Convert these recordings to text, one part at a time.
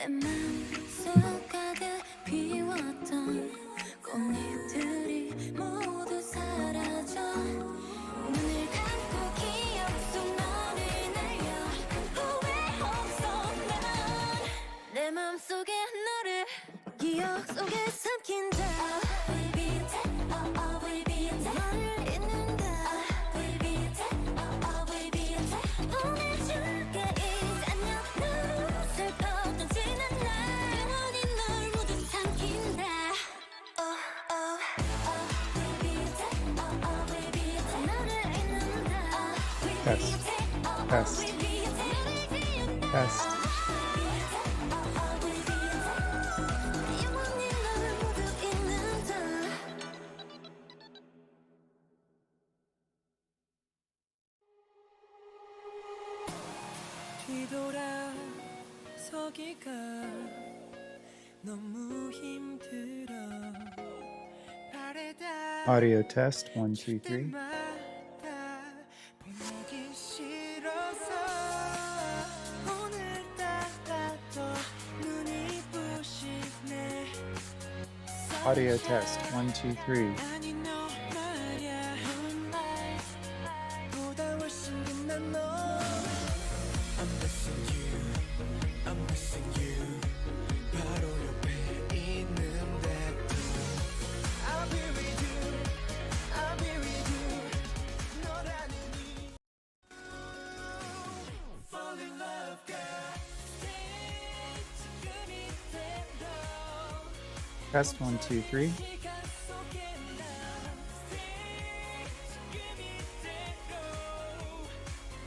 맘속 가득 비웠던 꽃잎들이 모두 사라져 눈을 감고 기억 속 너를 날려 후회 없어 난 내 맘속에 너를 기억 속에 삼킨다 Will be attacked, will be attacked 너를 잊는다 Will be attacked, will be attacked 보내줄게 이 안녕 너로 슬퍼도 지난 날 영원히 널 모두 삼킨다 Will be attacked, will be attacked 너를 잊는다 Will be attacked, Test. will be attacked 너를 지운다 Test. 뒤돌아서기가 너무 힘들어 바래다 Audio test 1, 2, 3. 때마다 보내기 싫어서 오늘따라 또 눈이 부시네 Audio test 1, 2, 3. 아니 너 말야 보다 훨씬 빛난 너 I'm missing you I'm missing you 바로 옆에 있는데도 I'll be with you I'll be with you 너라는 이 Fall in love girl Stay 지금 이대로 Test 1, 2, 3. 시간 속에 나 Stay 지금 이대로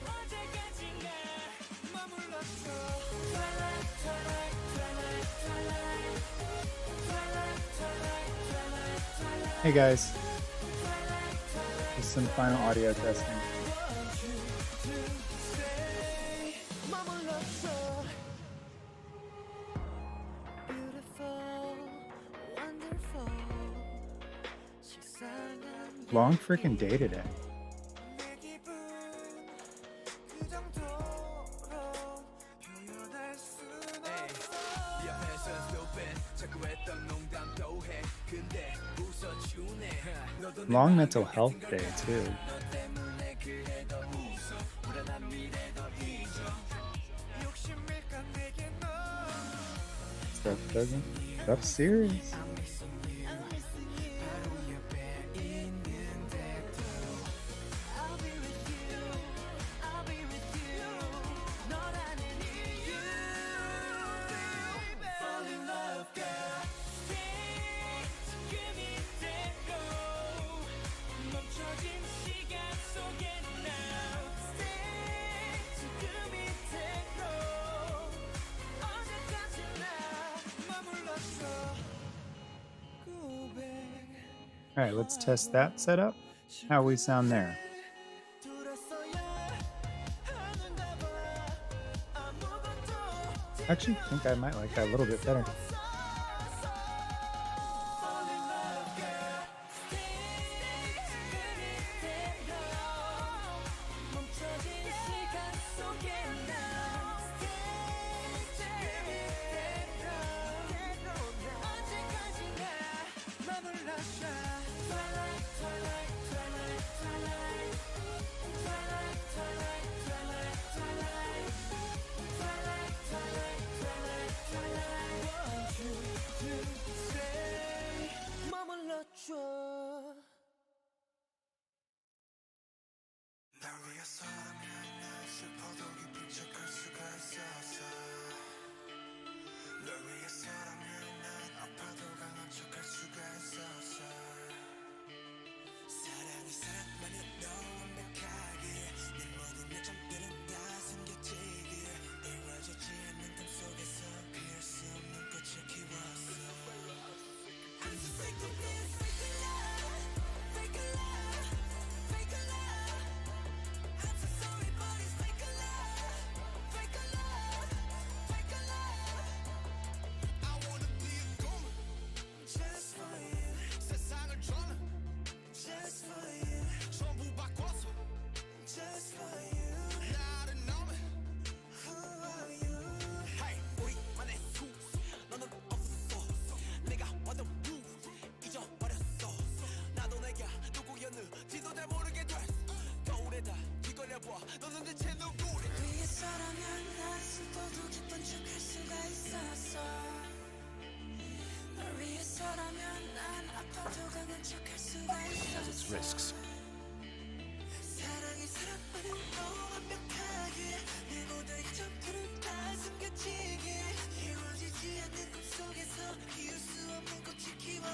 언제까지나 머물렀어 Twilight Twilight Twilight Twilight Twilight Twilight Twilight Twilight Hey guys, just some final audio testing. 머물렀어 Beautiful Wonderful 식상한 Long freaking day today. 내 기분 그 정도로 표현할 순 없어 옆에서 stupid 자꾸 했던 농담도 해 근데 웃어주네 너도 내 Long mental health day too. 너 때문에 그래도 웃어 불안한 미래도 잊어 욕심일까 내게 너 Stuff doesn't. Stuff serious. 바로 옆에 있는데도 I'll be with you I'll be with you 너라는 이유 Fall in love girl Stay 지금 이대로 멈춰진 시간 속에 now Stay 지금 이대로 언제까지나 머물렀어 고백 Alright, let's test that setup. How we sound there. Actually, I think I might like that a little bit better.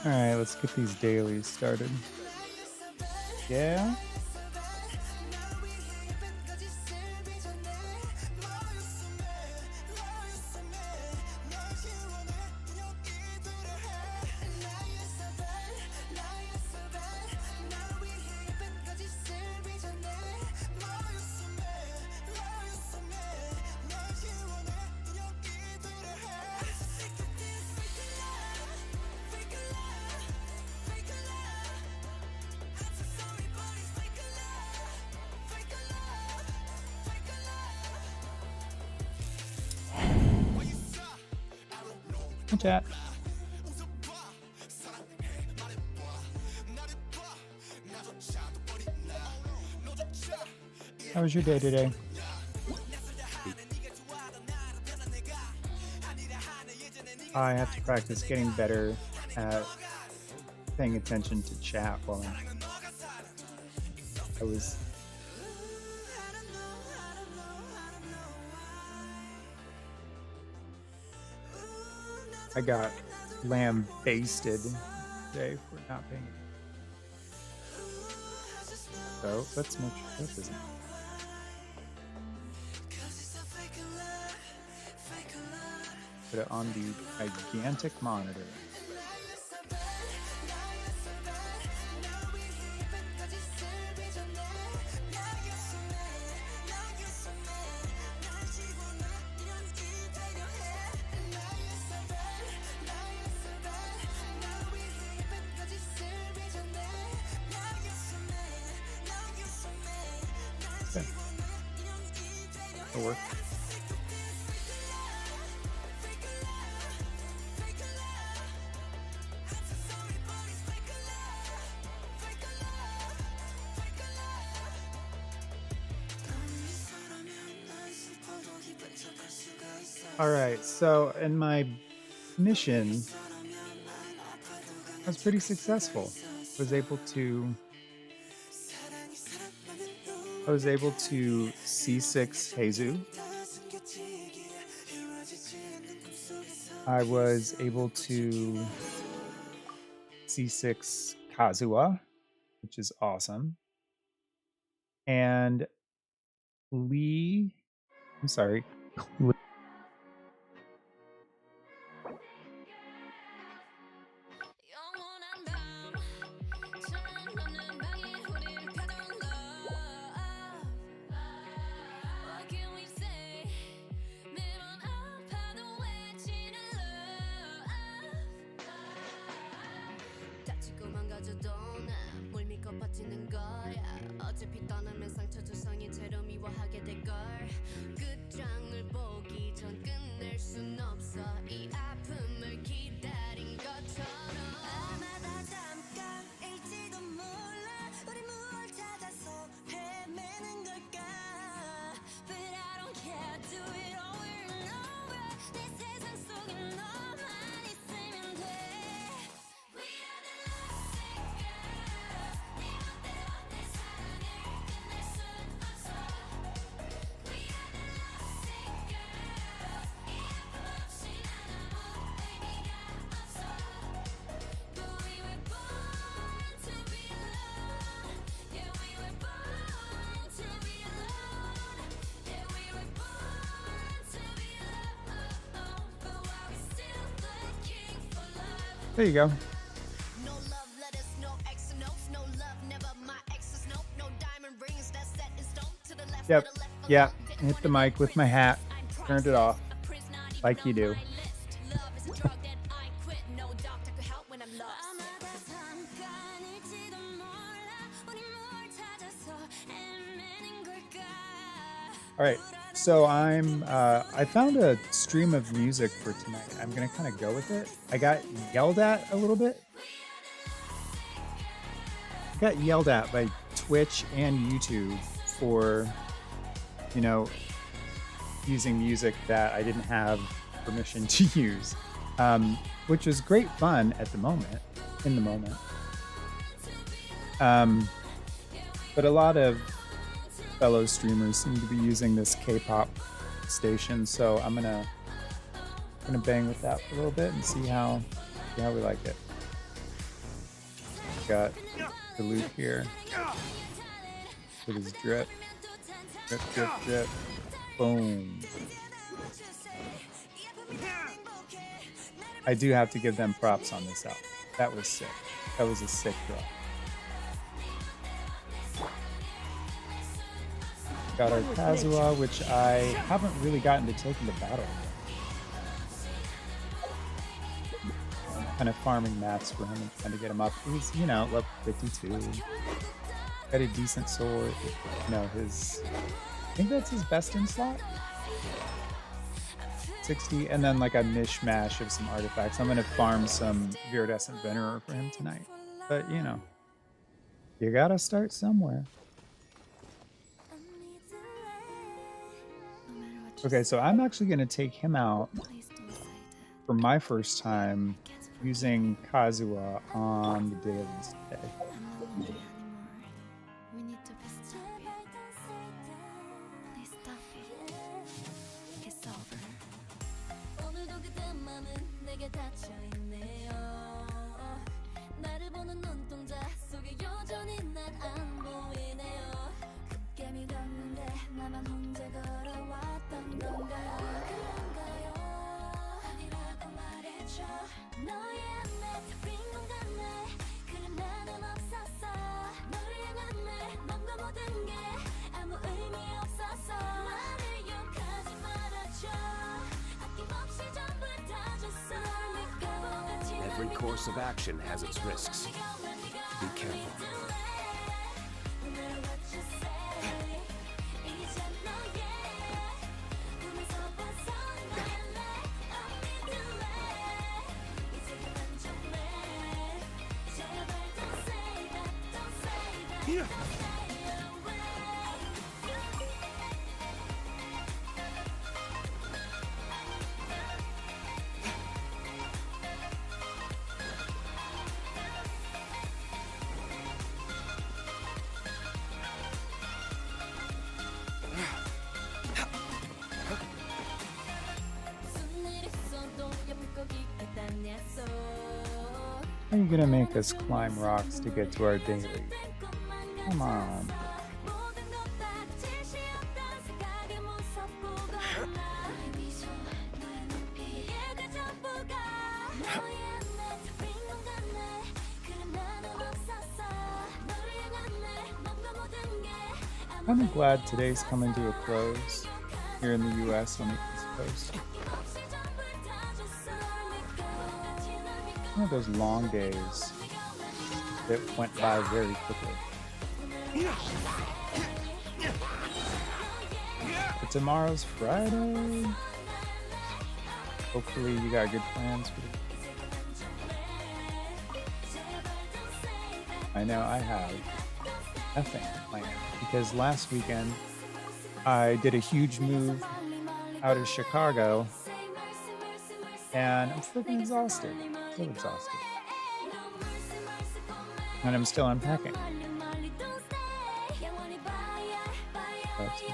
All right, let's get these dailies started. Yeah. Hi, chat. How was your day today? I have to practice getting better at paying attention to chat while I got lamb-basted today for not paying attention. So let's make sure that doesn't. Put it on the gigantic monitor. Okay. That'll work. All right, so in my mission, I was pretty successful. I was able to C6 Heizu. I was able to C6 Kazuha, which is awesome. And Lee, I'm sorry. There you go. Yep. Yeah. Hit the mic with my hat. Turned it off. Like you do. All right. So I found a stream of music for tonight. I'm gonna kind of go with it. I got yelled at a little bit. I got yelled at by Twitch and YouTube for, using music that I didn't have permission to use, which was great fun in the moment. But a lot of fellow streamers seem to be using this K-pop station, so I'm gonna bang with that for a little bit and see how we like it. got the loop here with his drip, drip, drip, drip. Boom. I do have to give them props on this album. That was sick. That was a sick drop. Got our Kazuha, which I haven't really gotten to take into battle yet. Kind of farming mats for him and trying to get him up. He's, you know, level 52. Got a decent sword. You know, I think that's his best in slot. 60, and then like a mishmash of some artifacts. I'm gonna farm some Viridescent Venerer for him tonight. But you know, you gotta start somewhere. Okay, so I'm actually gonna take him out for my first time using Kazuha on the dailies today. We need to be stupid. Please stop it. It's over. 오늘도 그대 맘은 내게 닫혀 있네요. 나를 보는 눈동자 속에 여전히 난 안 보이네요. 깊게 믿었는데 나만 혼자 걸어왔던 건가요? 그런가요? 아니라고 말해줘. 너의 내 빈 공간에 그런 나는 없었어. 너를 향한 내 맘과 모든 게 아무 의미 없었어. 나를 욕하지 말아줘. 아낌없이 전부 다 줬어. Every course of action has its risks. Be careful. No matter what you say, 이제 너의 꿈에서 벗어날래. I'll be delayed. 이제 그만 좀 해. 제발 don't say that, don't say that. Stay away. 무슨 일 있어도 옆에 꼭 있겠다는 약속. How are you gonna make us climb rocks to get to our daily? Come on. 모든 것 다 짓이었던 생각에 무섭고 겁나. 미소 너의 눈빛 얘가 전부가 너의 내 빈 공간에 그런 나는 없었어. 너를 향한 내 맘과 모든 게 아무 I'm glad today's coming to a close here in the US on the East Coast. 없이 전부 다 줬어. One of those long days that went by very quickly. But tomorrow's Friday. Hopefully you got good plans for the I know I have nothing planned because last weekend I did a huge move out of Chicago and I'm freaking exhausted. So exhausted. And I'm still unpacking. That's it.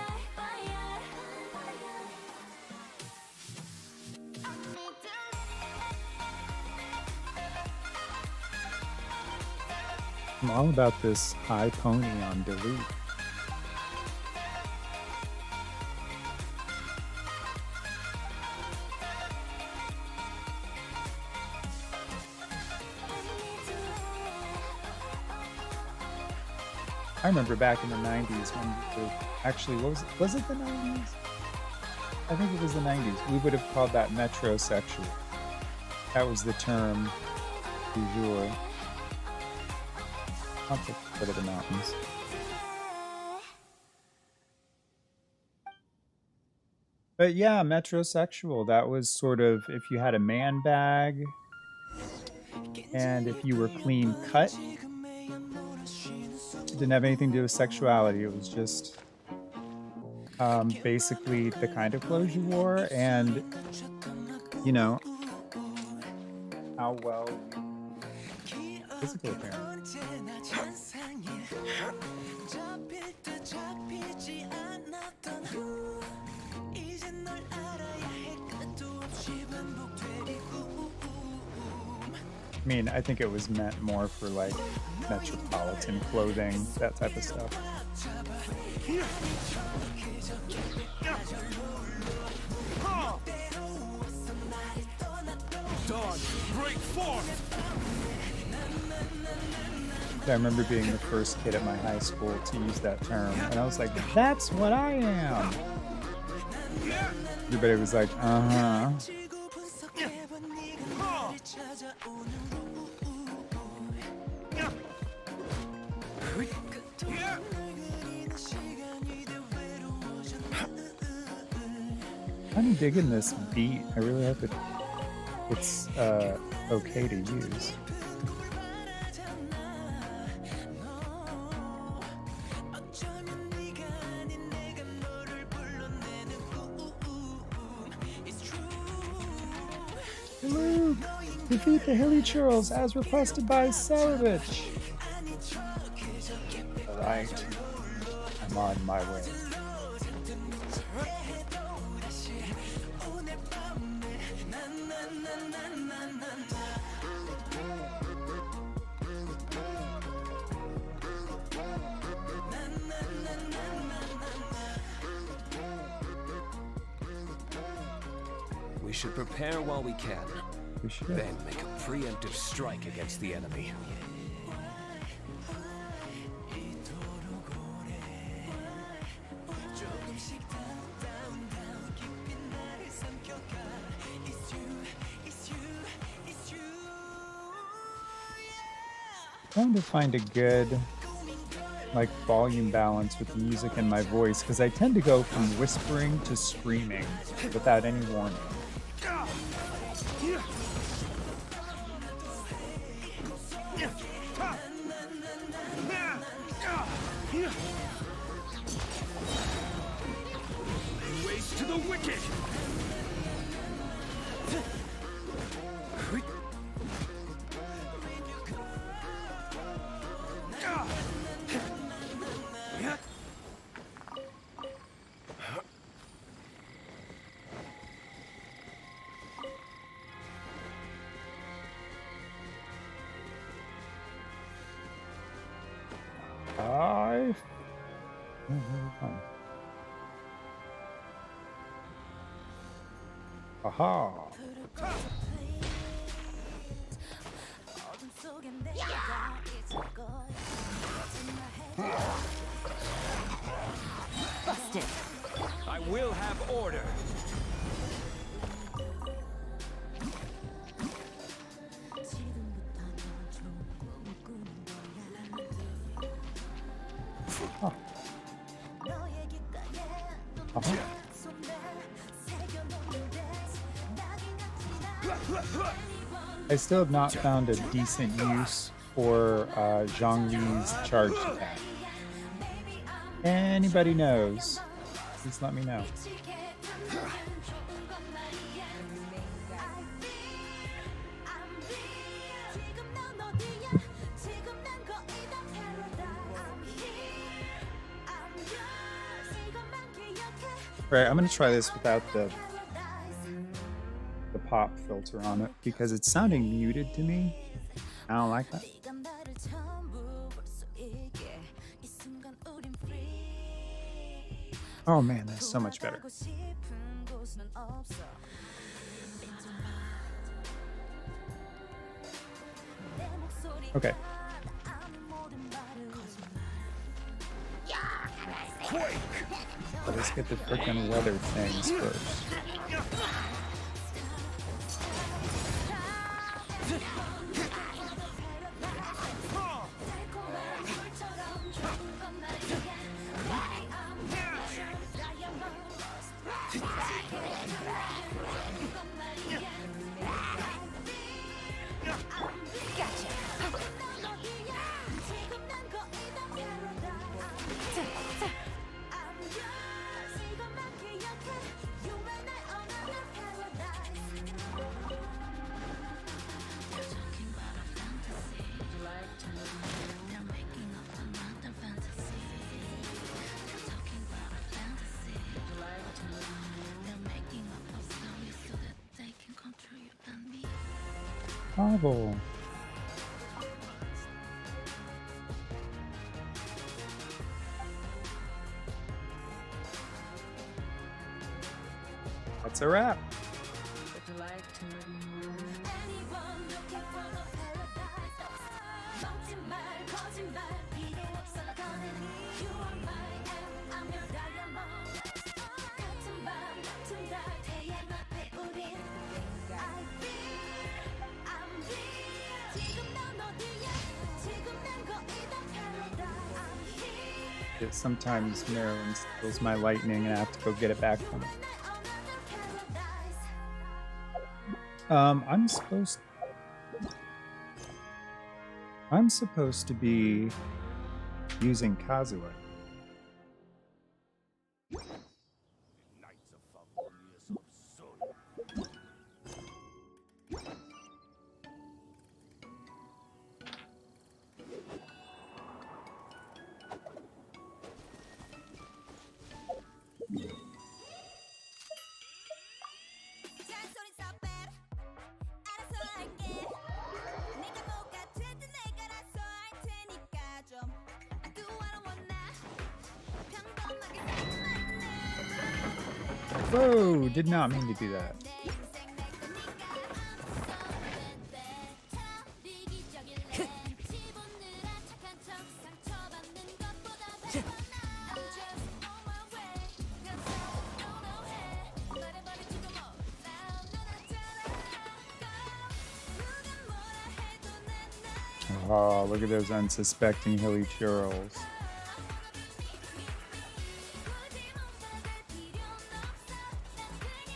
I'm all about this high pony on delete. I remember back in the 90s when actually, was it the 90s? I think it was the 90s. We would have called that metrosexual. That was the term du jour. I'll take the foot of the mountains. But yeah, metrosexual, that was sort of if you had a man bag and if you were clean cut. It didn't have anything to do with sexuality. It was just basically the kind of clothes you wore and, you know, how well you physical appearance. I mean, I think it was meant more for like metropolitan clothing, that type of stuff. Dawn, break forth! I remember being the first kid at my high school to use that term, and I was like, that's what I am. Everybody was like, uh-huh. I'm digging this beat. I really hope it's okay to use. Luke, defeat the Hilly Churls as requested by Salovich. Alright, I'm on my way. We should prepare while we can, We should. then make a preemptive strike against the enemy. Trying to find a good like volume balance with the music and my voice because I tend to go from whispering to screaming without any warning. Waste to the wicked! Aha! 어둠 속에 내가 있을 거야. Busted. I will have order! 지금부터 넌 좋은 꿈을 꾸는 아. 거야. 너의 귓가에 아하. 손에 새겨놓는데 낙인 같은 날 I still have not found a decent use for Zhang Li's charge attack. Anybody knows? Please let me know. Right, I'm gonna try this without the pop filter on it because it's sounding muted to me. I don't like that. Oh man, that's so much better. Okay. Let's get the frickin' weather things first. Marvel. That's a wrap. Would you like to move? Anyone looking for a paradise? 멈춘 말 거짓말 필요 없어 꺼내니 You are mine and I'm your diamond 같은 밤 같은 달 태양 앞에 우린 I feel I'm real 지금 넌 어디야 지금 난 거의 다 paradise I'm here Sometimes Marilyn steals my lightning and I have to go get it back from her. I'm supposed to be using Kazuha. Knights of Favonius of Sun. 잔소리 써 빼라 알아서 할게 네가 뭐가 됐든 내가 알아서 할 테니까 좀 I do what I want now 평범하게 살지 말고 Whoa, did not mean to do that. 내 인생 내 거니까 아무 데 차라리 기적일래 집어넣으라 착한 척 상처받는 것보다 I'm just on my way 그래서 노노해 말해버릴지도 몰라 눈았잖아 누가 뭐라 해도 난 나야 Oh, look at those unsuspecting hilly churls. 굳이 뭔가 될 필요는 없어 난 그냥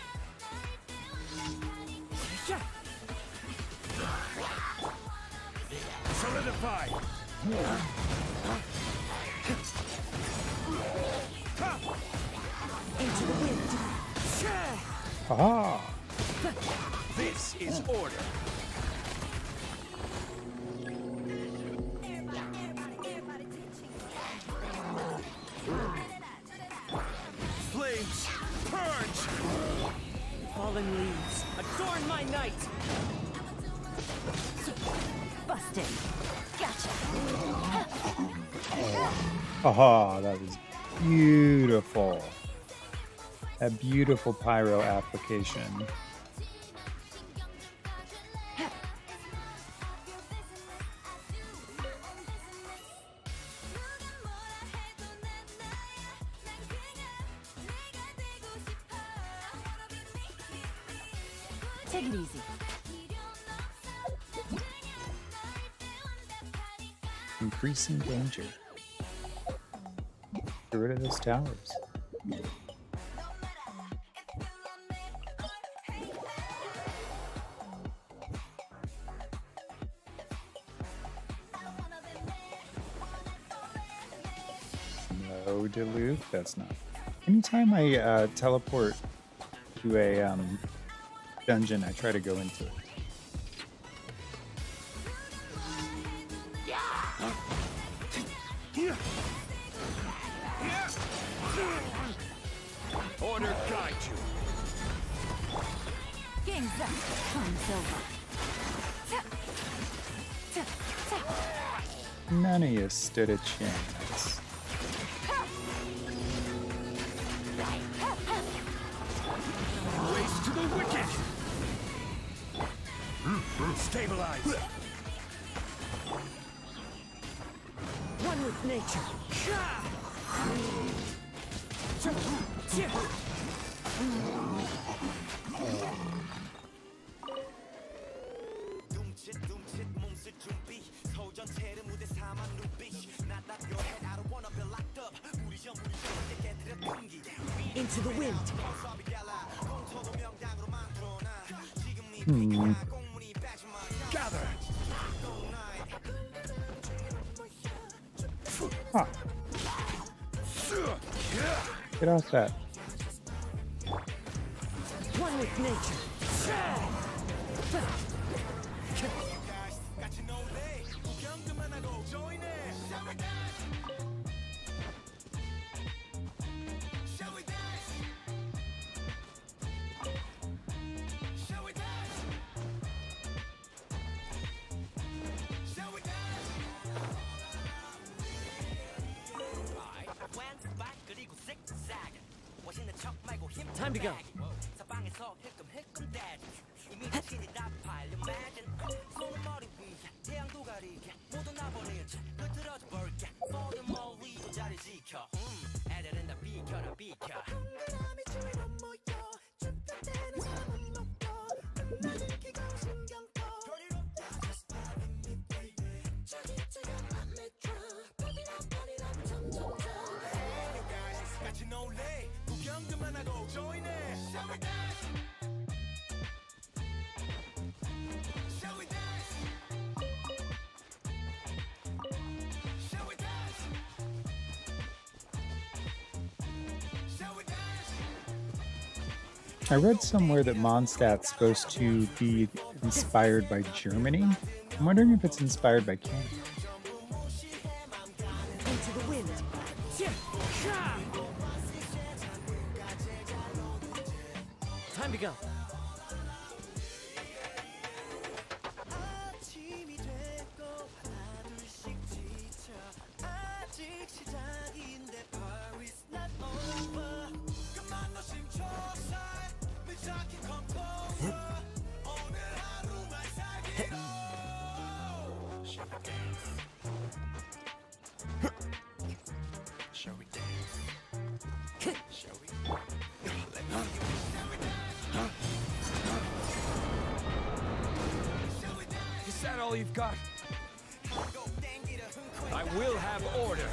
너일 때 완벽하니까 Solidify! Ah, This is order. everybody teaching Flames, purge! Fallen leaves, adorn my night! Busted. Gotcha. aha, that was beautiful. A beautiful pyro application. Take it easy. Increasing danger. Get rid of those towers. No Duluth, that's not. Anytime I teleport to a dungeon, I try to go into it. Order guide you. Game's up. Time's over. None of you stood a chance. Race to the wicked! Stabilize! One with nature. Into the wind. Gather! Ah, get off that. One with nature. Time to go. 당신이 나팔려 매진 손은 머리 위에 태양도 가리게 모두 나버릴지 흐트러져 볼게 모든 멀리도 자리 지켜 애들은 다 비켜라 비켜 동그라미 주위로 모여 춥다 때는 사람은 먹고 나는 키고 신경 꺼 Just pardon me baby 저기 지금 metro Burn it up 점점 Hey you guys 같이 놀래 구경 그만하고 join it Shall we dance? Shall we dance? Shall we dance? Shall we dance? I read somewhere that Mondstadt's supposed to be inspired by Germany. I'm wondering if it's inspired by Canada. Into the wind. Time to go. 아침이 됐고 하나둘씩 지쳐 아직 시작인데 Paris not over 그만 너 심초사에 미적인 composer 오늘 하루만 살기로 Shall we dance? Shall we? Is that all you've got? I will have order.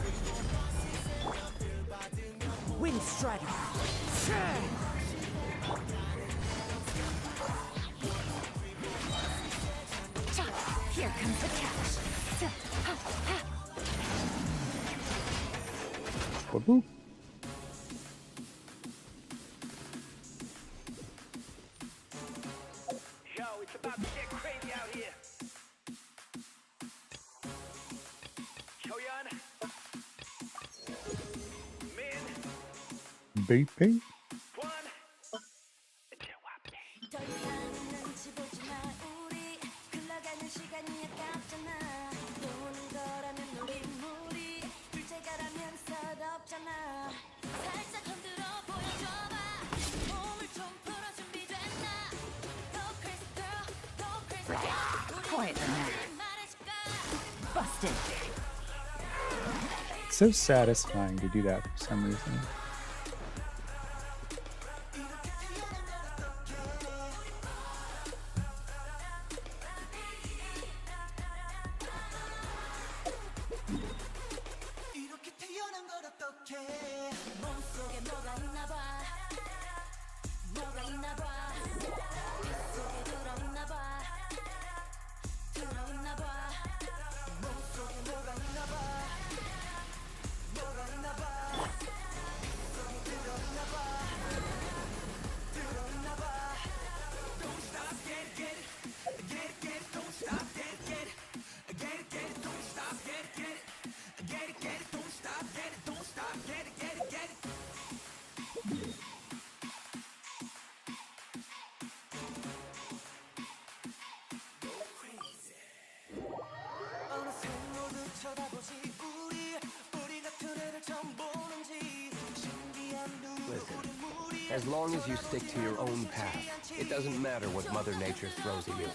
Wind strider. Here comes the catch. Whoop. Yo, it's about to get crazy out here. Choyan. Min. BP? Kwan. 더 이상은 눈치 보지 마 우리 흘러가는 시간이 아깝잖아 노는 거라면 놀이물이 둘째가라면 서럽잖아 살짝 흔들어 보여줘봐 몸을 좀 풀어 준비됐나 Go crazy girl Go crazy girl Quiet the matter. 말해줄까 Busted. It's so satisfying to do that for some reason. 이렇게 태어난 걸 어떡해. 몸속에 뭐가 있나 봐 뭐가 있나 봐 빗속에 들어있나 봐 들어있나 봐 몸속에 뭐가 있나 봐. 뭐가 있나 봐. 속에 들어있나 봐. 들어있나 봐. Don't stop, get it, get it. Get it, get it, don't stop, get it, get it. Get it, get it, don't stop, get it, get it. Get it, get it, don't stop, get it, don't stop, get it, get it, get it. 어느새 모두 쳐다보지 우리 같은 애들 처음 보는지 신기한 눈으로 As long as you stick to your own path, it doesn't matter what Mother Nature throws at you.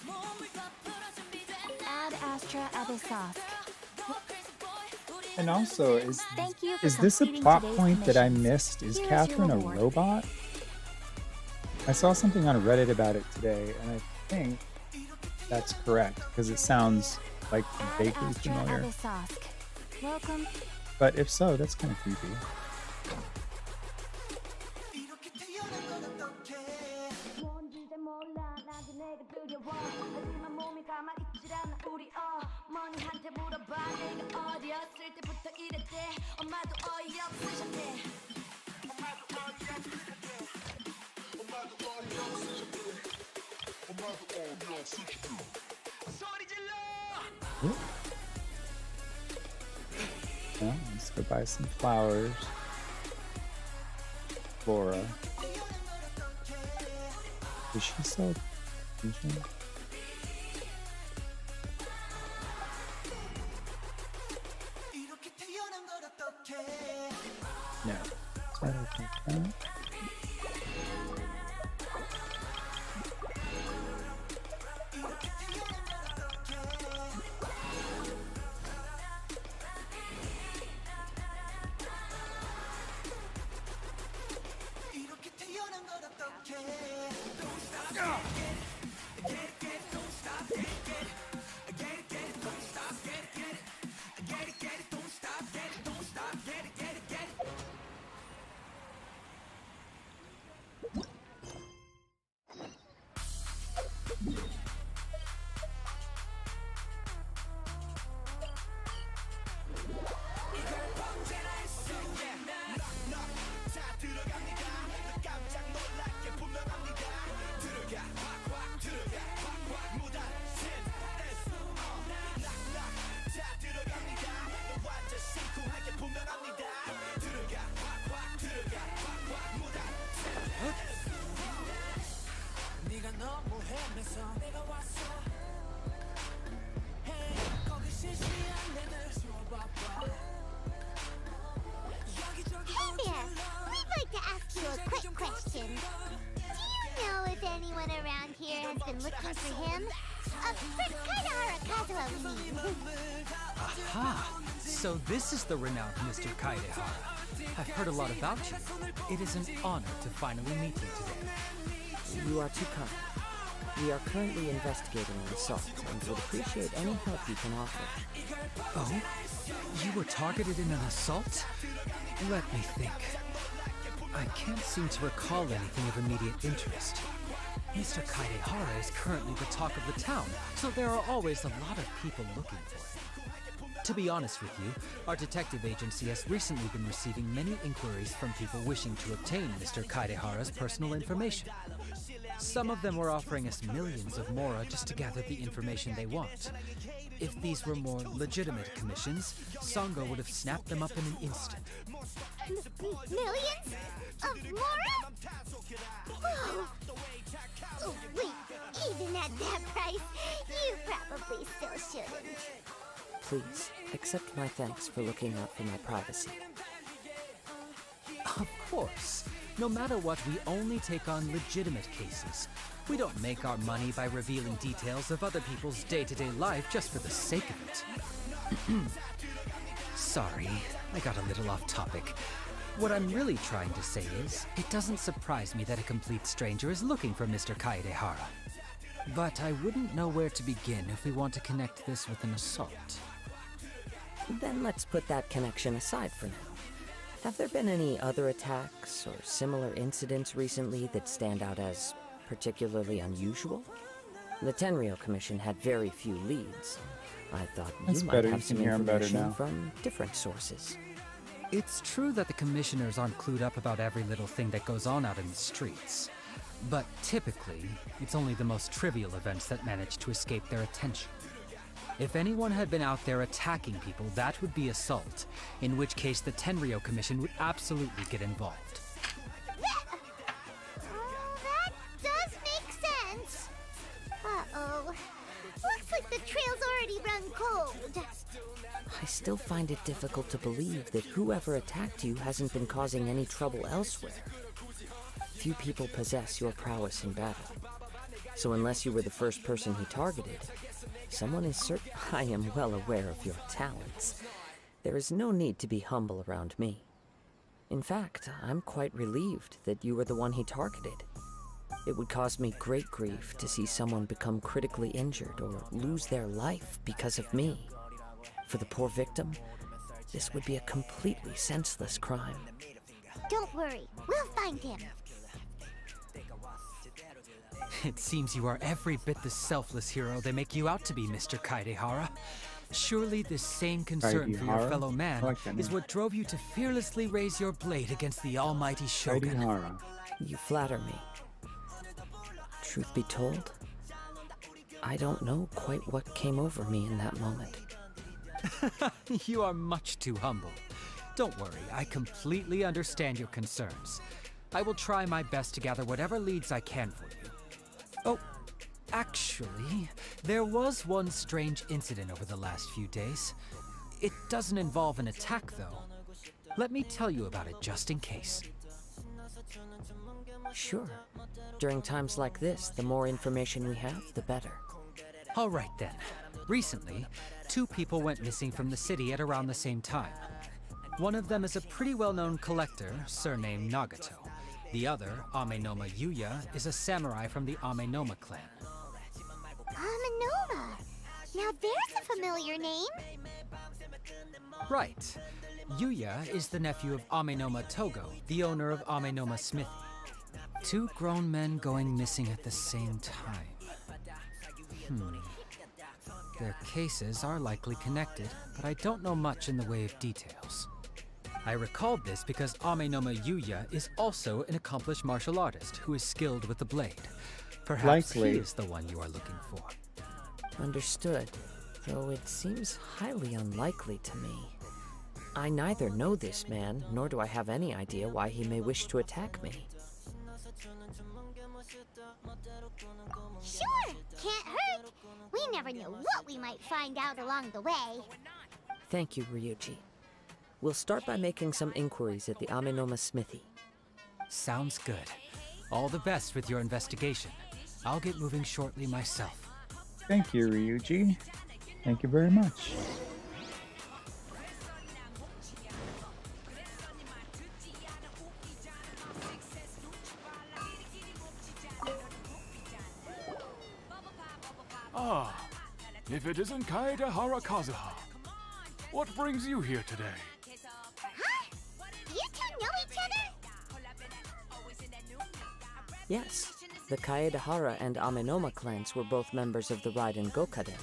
몸을 더 풀어 준비됐나 Ad Astra Abyssosque. Go crazy boy 우리 And also, Thank you for is this a completing plot today's point that I missions. missed? Is Here's your Catherine a reward. robot? I saw something on Reddit about it today, and I think that's correct because it sounds like Ad vaguely Astra familiar. Abyssosque. Welcome. But if so, that's kind of creepy. 이렇게 태어난 건 어떡해. 뭔지도 몰라 나도 내가 두려워 하지만 몸이 가만히 있질 않아 우리 어머니한테 물어봐 내가 어렸을 때부터 이랬대 엄마도 어이없으셨대 소리 질러. Well, let's go buy some flowers. Flora. Does she sell fusion? 이렇게 태어난 걸 어떡해. No. So I don't think that. anyone around here has been looking for him, for Kaidahara Kazuha, we mean. Aha! So this is the renowned Mr. Kaidehara. I've heard a lot about you. It is an honor to finally meet you today. You are too kind. We are currently investigating an assault and would appreciate any help you can offer. Oh? You were targeted in an assault? Let me think. I can't seem to recall anything of immediate interest. Mr. Kaidehara is currently the talk of the town, so there are always a lot of people looking for him. To be honest with you, our detective agency has recently been receiving many inquiries from people wishing to obtain Mr. Kaidehara's personal information. Some of them were offering us millions of mora just to gather the information they want. If these were more legitimate commissions, Sango would have snapped them up in an instant. Millions? Of Mora? Whoa. Oh, wait, even at that price, you probably still shouldn't. Please, accept my thanks for looking out for my privacy. Of course. No matter what, we only take on legitimate cases. We don't make our money by revealing details of other people's day-to-day life just for the sake of it. Sorry, I got a little off topic. What I'm really trying to say is, it doesn't surprise me that a complete stranger is looking for Mr. Kaidehara. But I wouldn't know where to begin if we want to connect this with an assault. Then let's put that connection aside for now. Have there been any other attacks or similar incidents recently that stand out as particularly unusual? The Tenryou Commission had very few leads. I thought That's you might better. have You some can hear 'em better information now. from different sources. It's true that the commissioners aren't clued up about every little thing that goes on out in the streets. But typically, it's only the most trivial events that manage to escape their attention. If anyone had been out there attacking people, that would be assault, in which case the Tenryou Commission would absolutely get involved. Oh, that does make sense. Uh-oh. Looks like the trail's already run cold. I still find it difficult to believe that whoever attacked you hasn't been causing any trouble elsewhere. Few people possess your prowess in battle. So unless you were the first person he targeted, someone is certain. I am well aware of your talents. There is no need to be humble around me. In fact, I'm quite relieved that you were the one he targeted. It would cause me great grief to see someone become critically injured or lose their life because of me. For the poor victim, this would be a completely senseless crime. Don't worry, we'll find him. It seems you are every bit the selfless hero they make you out to be, Mr. Kaidehara. Surely this same concern for your Kaidehara? fellow man I like that is name. what drove you to fearlessly raise your blade against the almighty Shogun. Kaidehara. You flatter me. Truth be told, I don't know quite what came over me in that moment. You are much too humble. Don't worry, I completely understand your concerns. I will try my best to gather whatever leads I can for you. Oh, actually, there was one strange incident over the last few days. It doesn't involve an attack, though. Let me tell you about it just in case. Sure. During times like this, the more information we have, the better. All right then. Recently, 2 people went missing from the city at around the same time. One of them is a pretty well-known collector, surnamed Nagato. The other, Amenoma Yuya, is a samurai from the Amenoma clan. Amenoma. Now there's a familiar name. Right. Yuya is the nephew of Amenoma Togo, the owner of Amenoma Smithy. 2 grown men going missing at the same time. Their cases are likely connected, but I don't know much in the way of details. I recalled this because Amenoma Yuya is also an accomplished martial artist who is skilled with the blade. Perhaps Likely. he is the one you are looking for. Understood, though it seems highly unlikely to me. I neither know this man, nor do I have any idea why he may wish to attack me. Sure, can't hurt. We never know what we might find out along the way. Thank you, Ryuji. We'll start by making some inquiries at the Amenoma Smithy. Sounds good. All the best with your investigation. I'll get moving shortly myself. Thank you, Ryuji. Thank you very much. Ah, if it isn't Kaedehara Kazuha. What brings you here today? Huh? You two know each other? Yes, the Kaedehara and Amenoma clans were both members of the Raiden Gokaden.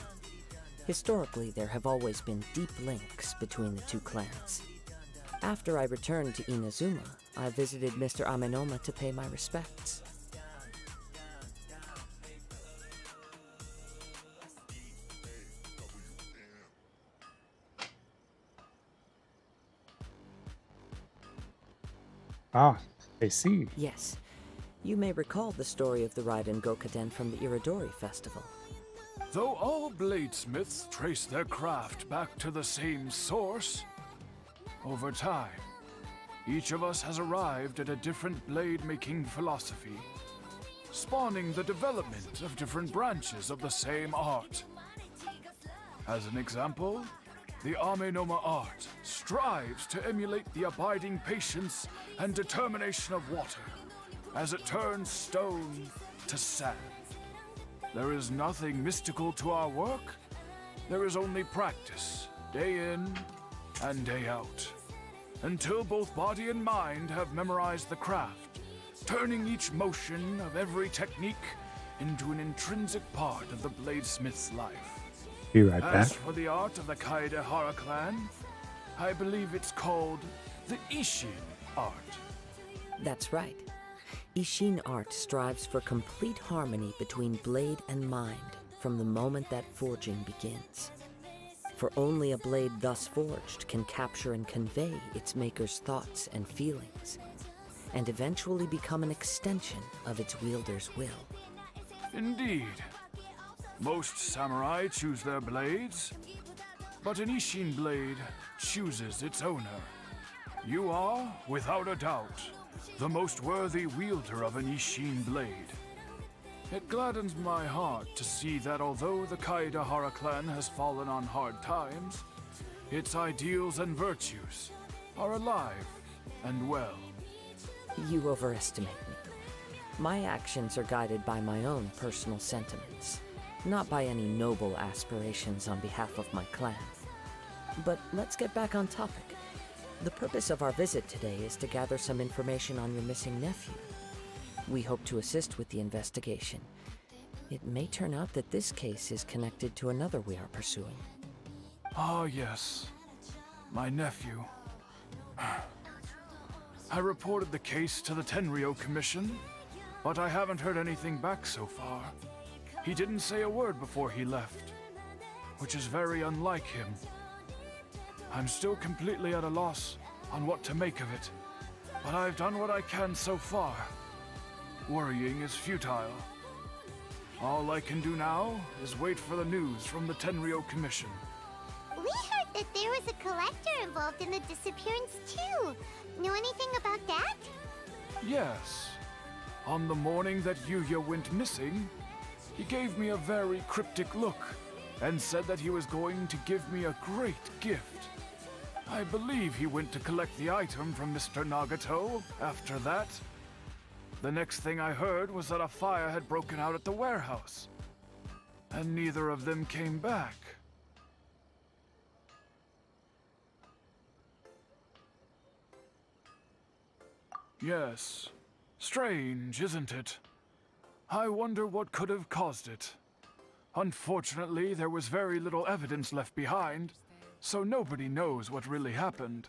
Historically, there have always been deep links between the two clans. After I returned to Inazuma, I visited Mr. Amenoma to pay my respects. Ah, I see. Yes, you may recall the story of the Raiden Gokaden from the Iridori Festival. Though all bladesmiths trace their craft back to the same source, over time, each of us has arrived at a different blade-making philosophy, spawning the development of different branches of the same art. As an example, the Amenoma art strives to emulate the abiding patience and determination of water as it turns stone to sand. There is nothing mystical to our work. There is only practice, day in and day out, until both body and mind have memorized the craft, turning each motion of every technique into an intrinsic part of the bladesmith's life. Be right back. As for the art of the Kaedehara clan, I believe it's called the Ishin art. That's right. Ishin art strives for complete harmony between blade and mind from the moment that forging begins. For only a blade thus forged can capture and convey its maker's thoughts and feelings, and eventually become an extension of its wielder's will. Indeed. Most samurai choose their blades, but an Ishin blade chooses its owner. You are, without a doubt, the most worthy wielder of an Ishin blade. It gladdens my heart to see that although the Kaedehara clan has fallen on hard times, its ideals and virtues are alive and well. You overestimate me. My actions are guided by my own personal sentiments, not by any noble aspirations on behalf of my clan. But let's get back on topic. The purpose of our visit today is to gather some information on your missing nephew. We hope to assist with the investigation. It may turn out that this case is connected to another we are pursuing. Ah, yes. My nephew. I reported the case to the Tenryo Commission, but I haven't heard anything back so far. He didn't say a word before he left, which is very unlike him. I'm still completely at a loss on what to make of it, but I've done what I can so far. Worrying is futile. All I can do now is wait for the news from the Tenryo Commission. We heard that there was a collector involved in the disappearance too. Know anything about that? Yes. On the morning that Yuya went missing, he gave me a very cryptic look and said that he was going to give me a great gift. I believe he went to collect the item from Mr. Nagato after that. The next thing I heard was that a fire had broken out at the warehouse, and neither of them came back. Yes. Strange, isn't it? I wonder what could have caused it. Unfortunately, there was very little evidence left behind, so nobody knows what really happened.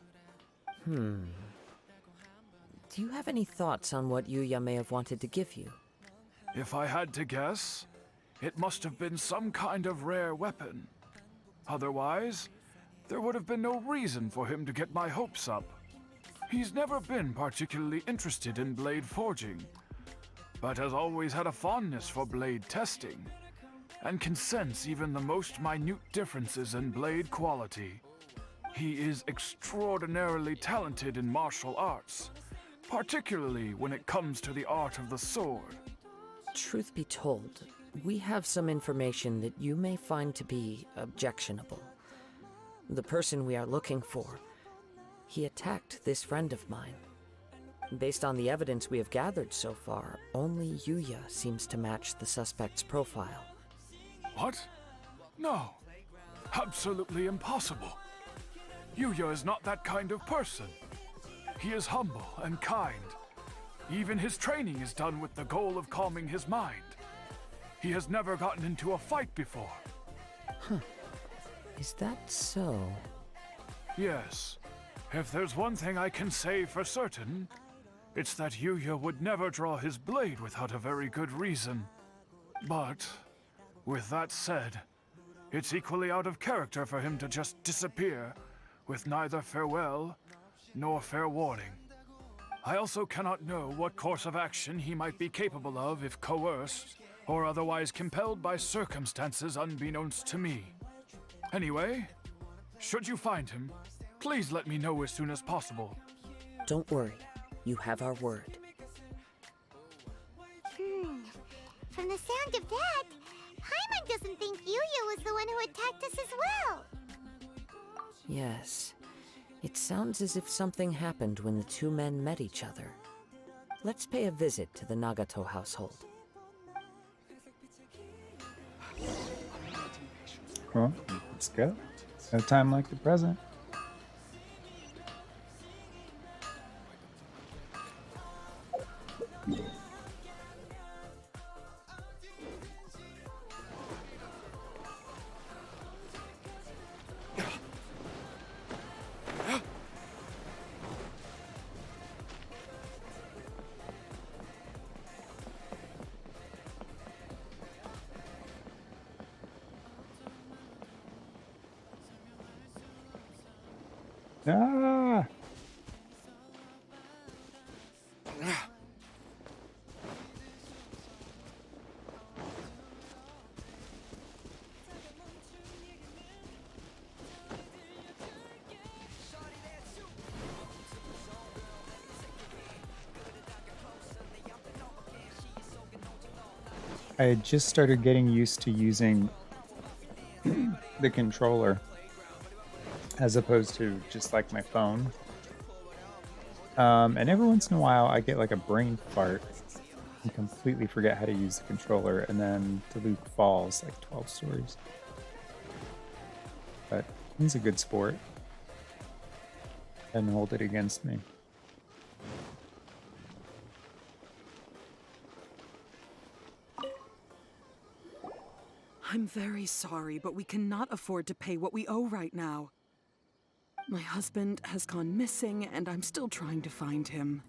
Do you have any thoughts on what Yuya may have wanted to give you? If I had to guess, it must have been some kind of rare weapon. Otherwise, there would have been no reason for him to get my hopes up. He's never been particularly interested in blade forging, but has always had a fondness for blade testing, and can sense even the most minute differences in blade quality. He is extraordinarily talented in martial arts, particularly when it comes to the art of the sword. Truth be told, we have some information that you may find to be objectionable. The person we are looking for, he attacked this friend of mine. Based on the evidence we have gathered so far, only Yuya seems to match the suspect's profile. What? No. Absolutely impossible. Yuya is not that kind of person. He is humble and kind. Even his training is done with the goal of calming his mind. He has never gotten into a fight before. Is that so? Yes. If there's one thing I can say for certain, it's that Yuya would never draw his blade without a very good reason. But, with that said, it's equally out of character for him to just disappear with neither farewell nor fair warning. I also cannot know what course of action he might be capable of if coerced or otherwise compelled by circumstances unbeknownst to me. Anyway, should you find him, please let me know as soon as possible. Don't worry, you have our word. From the sound of that, Paimon doesn't think Yuya was the one who attacked us as well. Yes. It sounds as if something happened when the two men met each other. Let's pay a visit to the Nagato household. Well, let's go. No time like the present. Ah! I had just started getting used to using the controller as opposed to just like my phone. And every once in a while I get like a brain fart and completely forget how to use the controller, and then Diluc falls like 12 stories. But he's a good sport. Doesn't hold it against me. I'm very sorry, but we cannot afford to pay what we owe right now. My husband has gone missing, and I'm still trying to find him.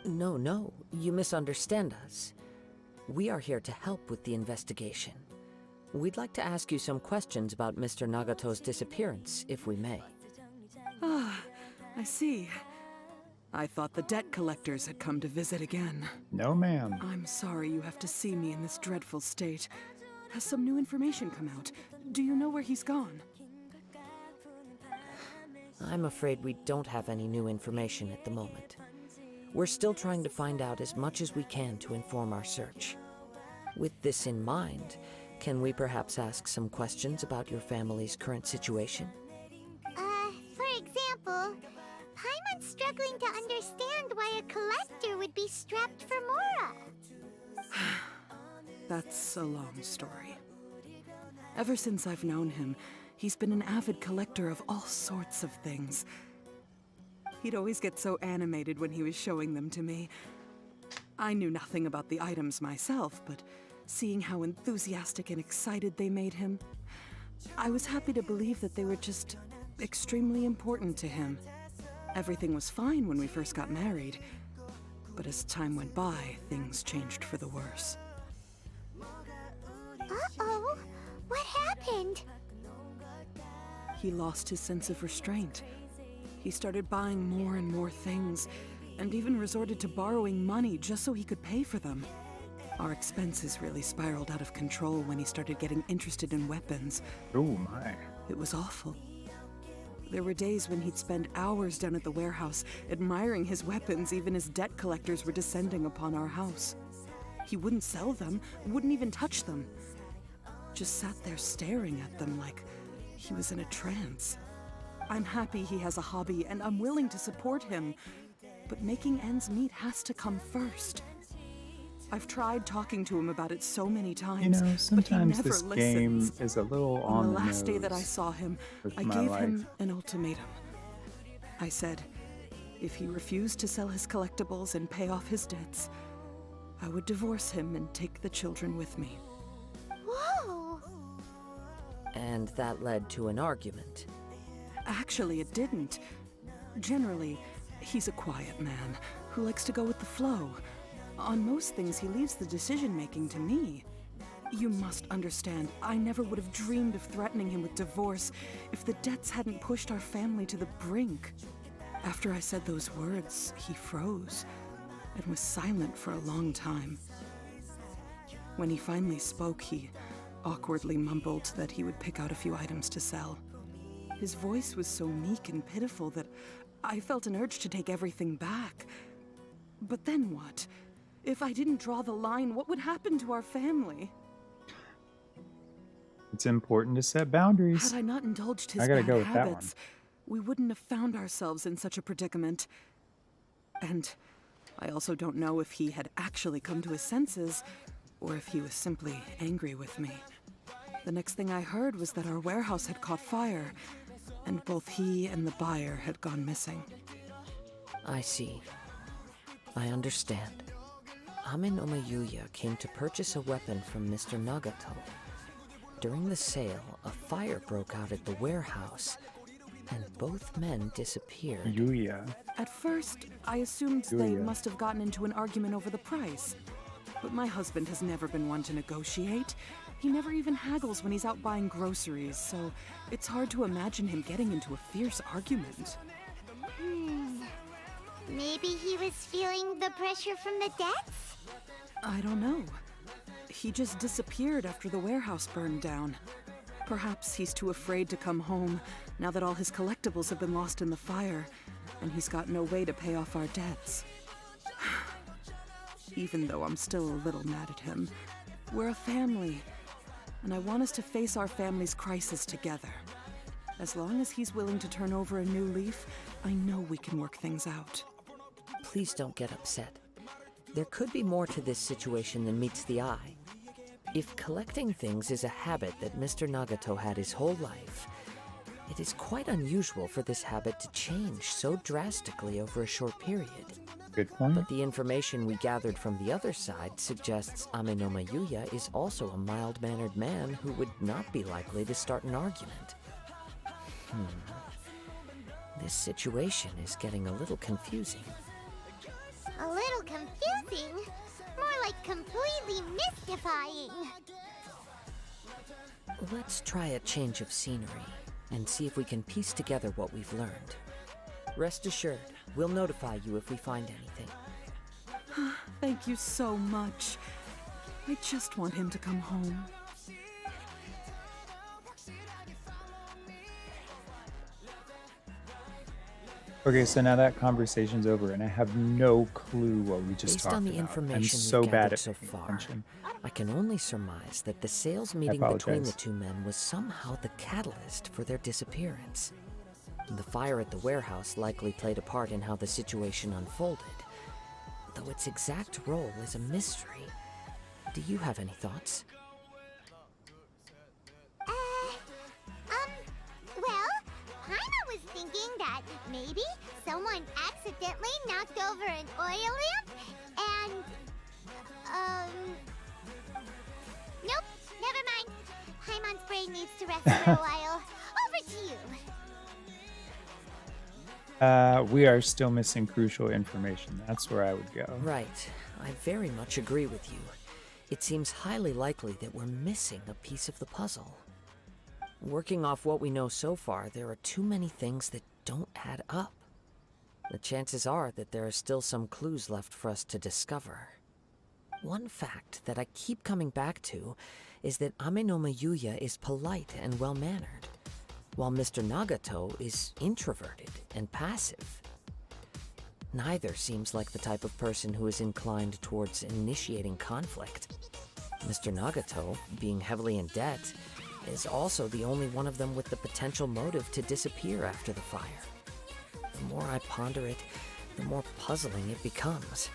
No, you misunderstand us. We are here to help with the investigation. We'd like to ask you some questions about Mr. Nagato's disappearance, if we may. Ah, I see. I thought the debt collectors had come to visit again. No, ma'am. I'm sorry you have to see me in this dreadful state. Has some new information come out? Do you know where he's gone? I'm afraid we don't have any new information at the moment. We're still trying to find out as much as we can to inform our search. With this in mind, can we perhaps ask some questions about your family's current situation? For example, Paimon's struggling to understand why a collector would be strapped for Mora. That's a long story. Ever since I've known him, he's been an avid collector of all sorts of things. He'd always get so animated when he was showing them to me. I knew nothing about the items myself, but seeing how enthusiastic and excited they made him, I was happy to believe that they were just extremely important to him. Everything was fine when we first got married, but as time went by, things changed for the worse. Uh-oh, what happened? He lost his sense of restraint. He started buying more and more things, and even resorted to borrowing money just so he could pay for them. Our expenses really spiraled out of control when he started getting interested in weapons. Oh my. It was awful. There were days when he'd spend hours down at the warehouse, admiring his weapons even as debt collectors were descending upon our house. He wouldn't sell them, wouldn't even touch them. Just sat there staring at them like he was in a trance. I'm happy he has a hobby and I'm willing to support him, but making ends meet has to come first. I've tried talking to him about it so many times, You know, but he sometimes never this listens. game is a little On on the the last day that I nose saw him, with I my gave life. him an ultimatum. I said, if he refused to sell his collectibles and pay off his debts, I would divorce him and take the children with me. Whoa! And that led to an argument. Actually, it didn't. Generally, he's a quiet man who likes to go with the flow. On most things, he leaves the decision-making to me. You must understand, I never would have dreamed of threatening him with divorce if the debts hadn't pushed our family to the brink. After I said those words, he froze and was silent for a long time. When he finally spoke, he awkwardly mumbled that he would pick out a few items to sell. His voice was so meek and pitiful that I felt an urge to take everything back. But then what? If I didn't draw the line, what would happen to our family? It's important to set boundaries. Had I not indulged his I gotta bad go with that one. habits, we wouldn't have found ourselves in such a predicament. And I also don't know if he had actually come to his senses, or if he was simply angry with me. The next thing I heard was that our warehouse had caught fire, and both he and the buyer had gone missing. I see. I understand. Ame no Mayuya came to purchase a weapon from Mr. Nagato. During the sale, a fire broke out at the warehouse, and both men disappeared. Yuya. At first, I assumed they Yuya. must have gotten into an argument over the price. But my husband has never been one to negotiate. He never even haggles when he's out buying groceries, so it's hard to imagine him getting into a fierce argument. Maybe he was feeling the pressure from the debts? I don't know. He just disappeared after the warehouse burned down. Perhaps he's too afraid to come home now that all his collectibles have been lost in the fire, and he's got no way to pay off our debts. Even though I'm still a little mad at him, we're a family, and I want us to face our family's crisis together. As long as he's willing to turn over a new leaf, I know we can work things out. Please don't get upset. There could be more to this situation than meets the eye. If collecting things is a habit that Mr. Nagato had his whole life, it is quite unusual for this habit to change so drastically over a short period. Good point. But the information we gathered from the other side suggests Ame no Mayuya is also a mild-mannered man who would not be likely to start an argument. This situation is getting a little confusing. A little confusing? More like completely mystifying. Let's try a change of scenery and see if we can piece together what we've learned. Rest assured, we'll notify you if we find anything. Thank you so much. I just want him to come home. Okay, so now that conversation's over, and I have no clue what we just Based talked on the about. information I'm we've so bad gathered at so paying far, attention. I can only surmise that the sales meeting between the apologize. two men was somehow the catalyst for their disappearance. The fire at the warehouse likely played a part in how the situation unfolded, though its exact role is a mystery. Do you have any thoughts? Well, Paimon was thinking that maybe someone accidentally knocked over an oil lamp and, nope, never mind. Paimon's brain needs to rest for a while. Over to you. We are still missing crucial information. That's where I would go. Right. I very much agree with you. It seems highly likely that we're missing a piece of the puzzle. Working off what we know so far, there are too many things that don't add up. The chances are that there are still some clues left for us to discover. One fact that I keep coming back to is that Ame no Mayuya is polite and well-mannered, while Mr. Nagato is introverted and passive. Neither seems like the type of person who is inclined towards initiating conflict. Mr. Nagato, being heavily in debt, is also the only one of them with the potential motive to disappear after the fire. The more I ponder it, the more puzzling it becomes.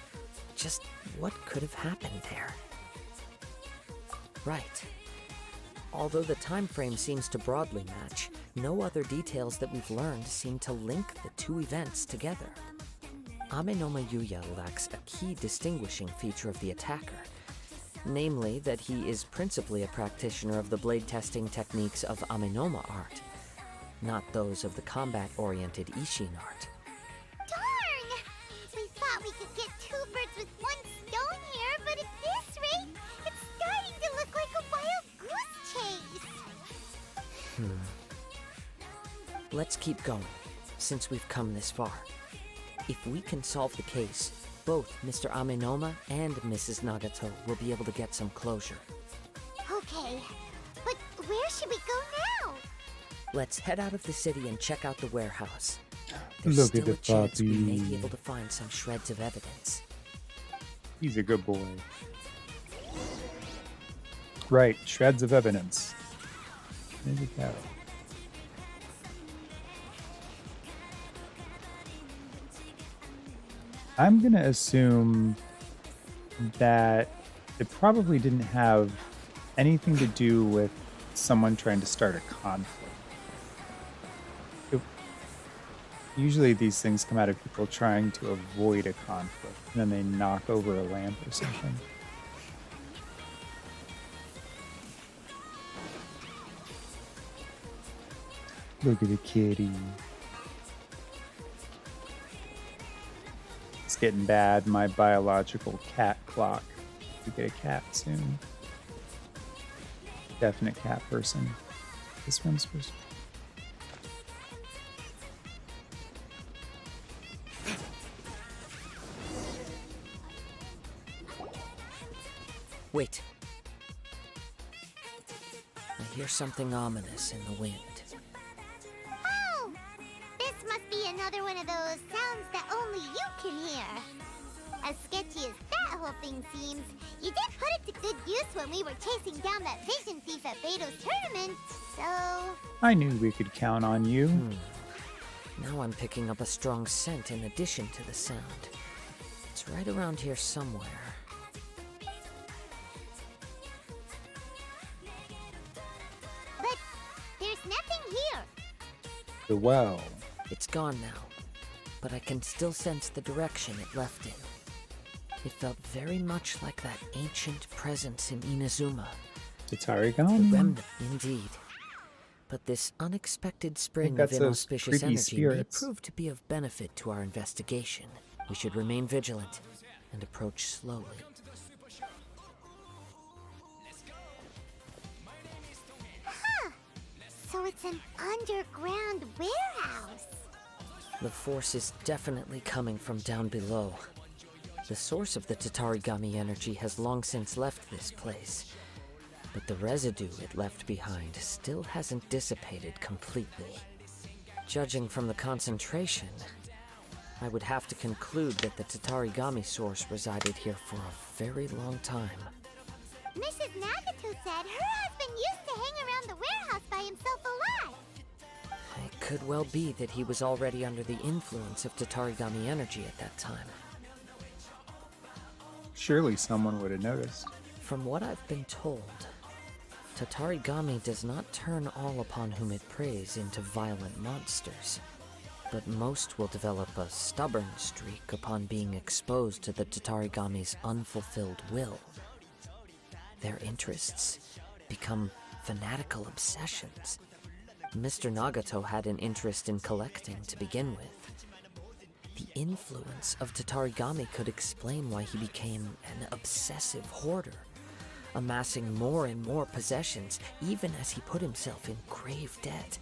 Just what could have happened there? Right. Although the time frame seems to broadly match, no other details that we've learned seem to link the two events together. Amenoma Yuya lacks a key distinguishing feature of the attacker, namely that he is principally a practitioner of the blade testing techniques of Amenoma art, not those of the combat-oriented Ishin art. Darn! We thought we could get two birds with one stone here, but at this rate, it's starting to look like a wild goose chase. Let's keep going, since we've come this far. If we can solve the case, both Mr. Amenoma and Mrs. Nagato will be able to get some closure. Okay, but where should we go now? Let's head out of the city and check out the warehouse. There's Look still at the a chance we may puppy. be able to find some shreds of evidence. He's a good boy. Right, shreds of evidence. There's a cow. I'm gonna assume that it probably didn't have anything to do with someone trying to start a conflict. Usually these things come out of people trying to avoid a conflict, and then they knock over a lamp or something. Look at the kitty. It's getting bad, my biological cat clock. We get a cat soon. Definite cat person. This one's supposed to. Wait. I hear something ominous in the wind. Oh! This must be another one of those sounds that only you can hear. As sketchy as that whole thing seems, you did put it to good use when we were chasing down that vision thief at Beto's tournament, so... I knew we could count on you. Now I'm picking up a strong scent in addition to the sound. It's right around here somewhere. But there's nothing here. The well. It's gone now, but I can still sense the direction it left in. It felt very much like that ancient presence in Inazuma. The The Tarigami. remnant, indeed. But this unexpected spring of that's those inauspicious creepy energy spirits. may prove to be of benefit to our investigation. We should remain vigilant and approach slowly. So it's an underground warehouse. The force is definitely coming from down below. The source of the Tatarigami energy has long since left this place, but the residue it left behind still hasn't dissipated completely. Judging from the concentration, I would have to conclude that the Tatarigami source resided here for a very long time. Mrs. Nagato said her husband used to hang around the warehouse by himself a lot. It could well be that he was already under the influence of Tatarigami energy at that time. Surely someone would have noticed. From what I've been told, Tatarigami does not turn all upon whom it preys into violent monsters, but most will develop a stubborn streak upon being exposed to the Tatarigami's unfulfilled will. Their interests become fanatical obsessions. Mr. Nagato had an interest in collecting to begin with. The influence of Tatarigami could explain why he became an obsessive hoarder, amassing more and more possessions, even as he put himself in grave debt.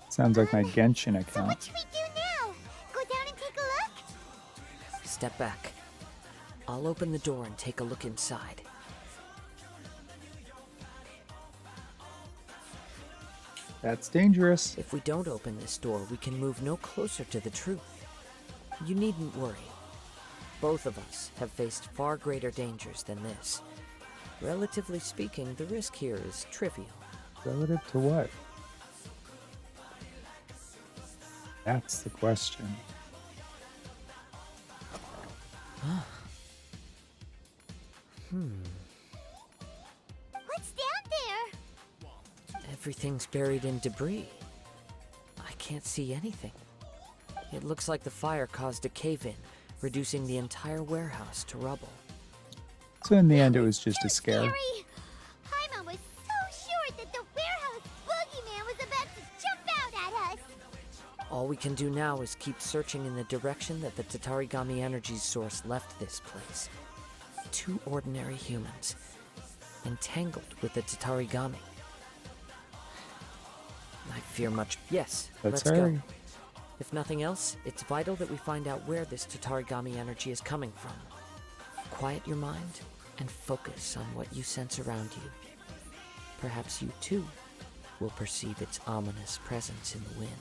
Sounds like my Genshin So account. what should we do now? Go down and take a look? Step back. I'll open the door and take a look inside. That's dangerous. If we don't open this door, we can move no closer to the truth. You needn't worry. Both of us have faced far greater dangers than this. Relatively speaking, the risk here is trivial. Relative to what? That's the question. What's down there? Everything's buried in debris. I can't see anything. It looks like the fire caused a cave-in, reducing the entire warehouse to rubble. So in the end, it was just a scare. Scary! Paimon was so sure that the warehouse boogeyman was about to jump out at us. All we can do now is keep searching in the direction that the Tatarigami energy source left this place. Two ordinary humans, entangled with the Tatarigami. I fear much. Yes, Let's go. hurry. If nothing else, it's vital that we find out where this Tatarigami energy is coming from. Quiet your mind and focus on what you sense around you. Perhaps you too will perceive its ominous presence in the wind.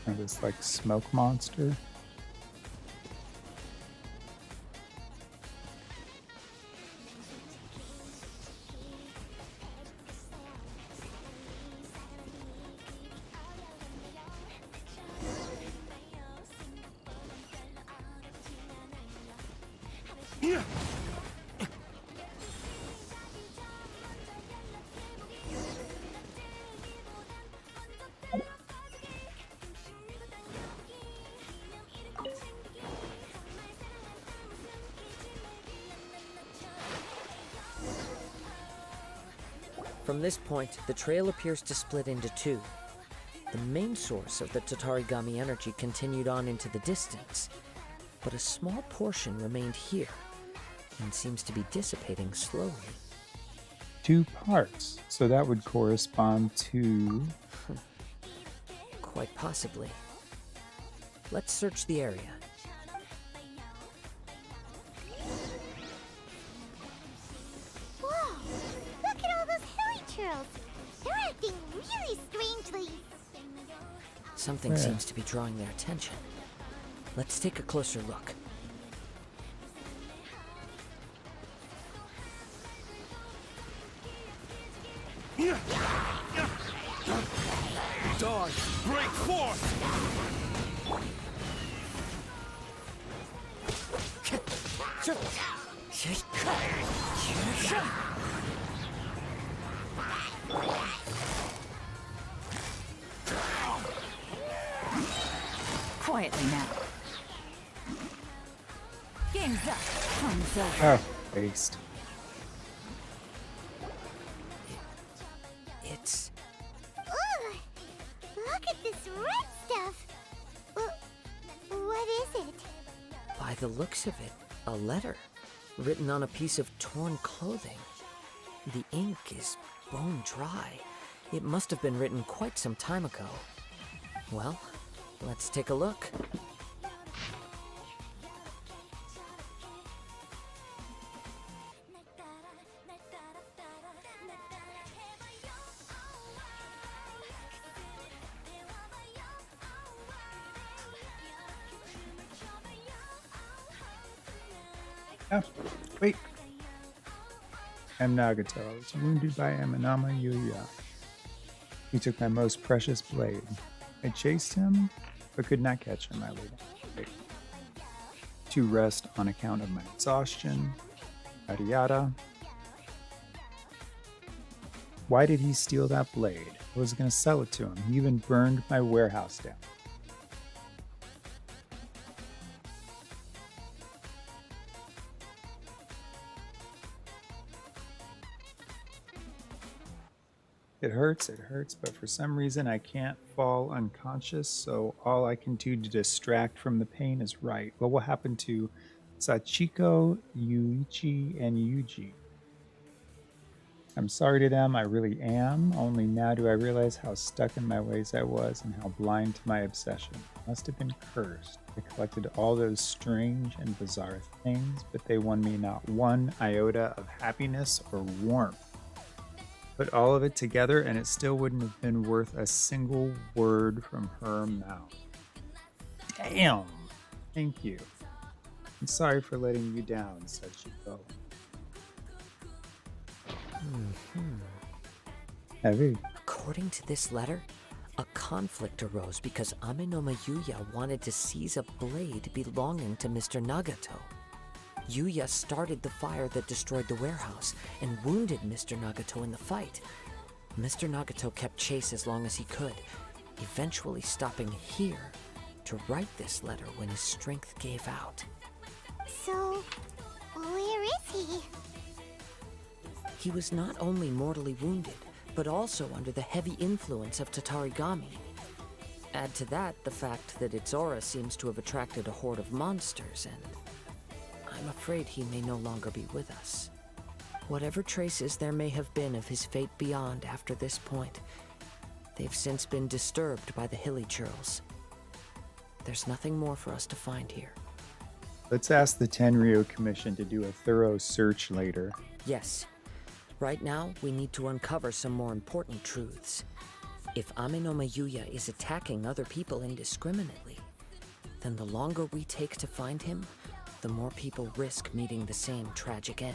Or this like smoke monster. From this point, the trail appears to split into two. The main source of the Tatarigami energy continued on into the distance, but a small portion remained here and seems to be dissipating slowly. 2 parts. So that would correspond to... Quite possibly. Let's search the area. Whoa! Look at all those hairy trails. They're acting really strangely. Something Where? seems to be drawing their attention. Let's take a closer look. Dawn, break forth! Quietly now. Game's up. Time's over. Oh, based. It's... Ooh! Look at this red stuff. What is it? By the looks of it, a letter written on a piece of torn clothing. The ink is bone dry. It must have been written quite some time ago. Well, let's take a look. Oh, wait. I'm Nagato. I was wounded by Amanama Yuya. He took my most precious blade. I chased him, but could not catch him. I laid to rest on account of my exhaustion. Yada yada. Why did he steal that blade? I was going to sell it to him. He even burned my warehouse down. It hurts, but for some reason I can't fall unconscious, so all I can do to distract from the pain is write. What will happen to Sachiko, Yuichi, and Yuji. I'm sorry to them, I really am. Only now do I realize how stuck in my ways I was and how blind to my obsession. I must have been cursed. I collected all those strange and bizarre things, but they won me not one iota of happiness or warmth. Put all of it together and it still wouldn't have been worth a single word from her mouth. Damn! Thank you. I'm sorry for letting you down, Sachiko. Heavy. According to this letter, a conflict arose because Amenoma Yuya wanted to seize a blade belonging to Mr. Nagato. Yuya started the fire that destroyed the warehouse and wounded Mr. Nagato in the fight. Mr. Nagato kept chase as long as he could, eventually stopping here to write this letter when his strength gave out. So, where is he? He was not only mortally wounded, but also under the heavy influence of Tatarigami. Add to that the fact that its aura seems to have attracted a horde of monsters, and I'm afraid he may no longer be with us. Whatever traces there may have been of his fate beyond after this point, they've since been disturbed by the hilly churls. There's nothing more for us to find here. Let's ask the Tenryo Commission to do a thorough search later. Yes. Right now, we need to uncover some more important truths. If Amenoma Yuya is attacking other people indiscriminately, then the longer we take to find him, the more people risk meeting the same tragic end.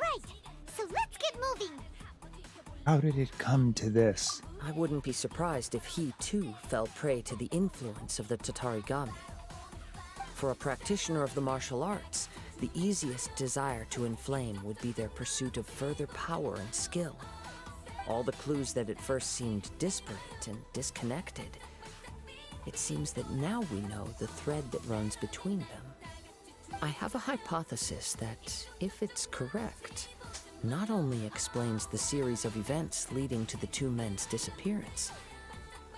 Right, so let's get moving. How did it come to this? I wouldn't be surprised if he, too, fell prey to the influence of the Tatarigami. For a practitioner of the martial arts, the easiest desire to inflame would be their pursuit of further power and skill. All the clues that at first seemed disparate and disconnected, it seems that now we know the thread that runs between them. I have a hypothesis that, if it's correct, not only explains the series of events leading to the two men's disappearance,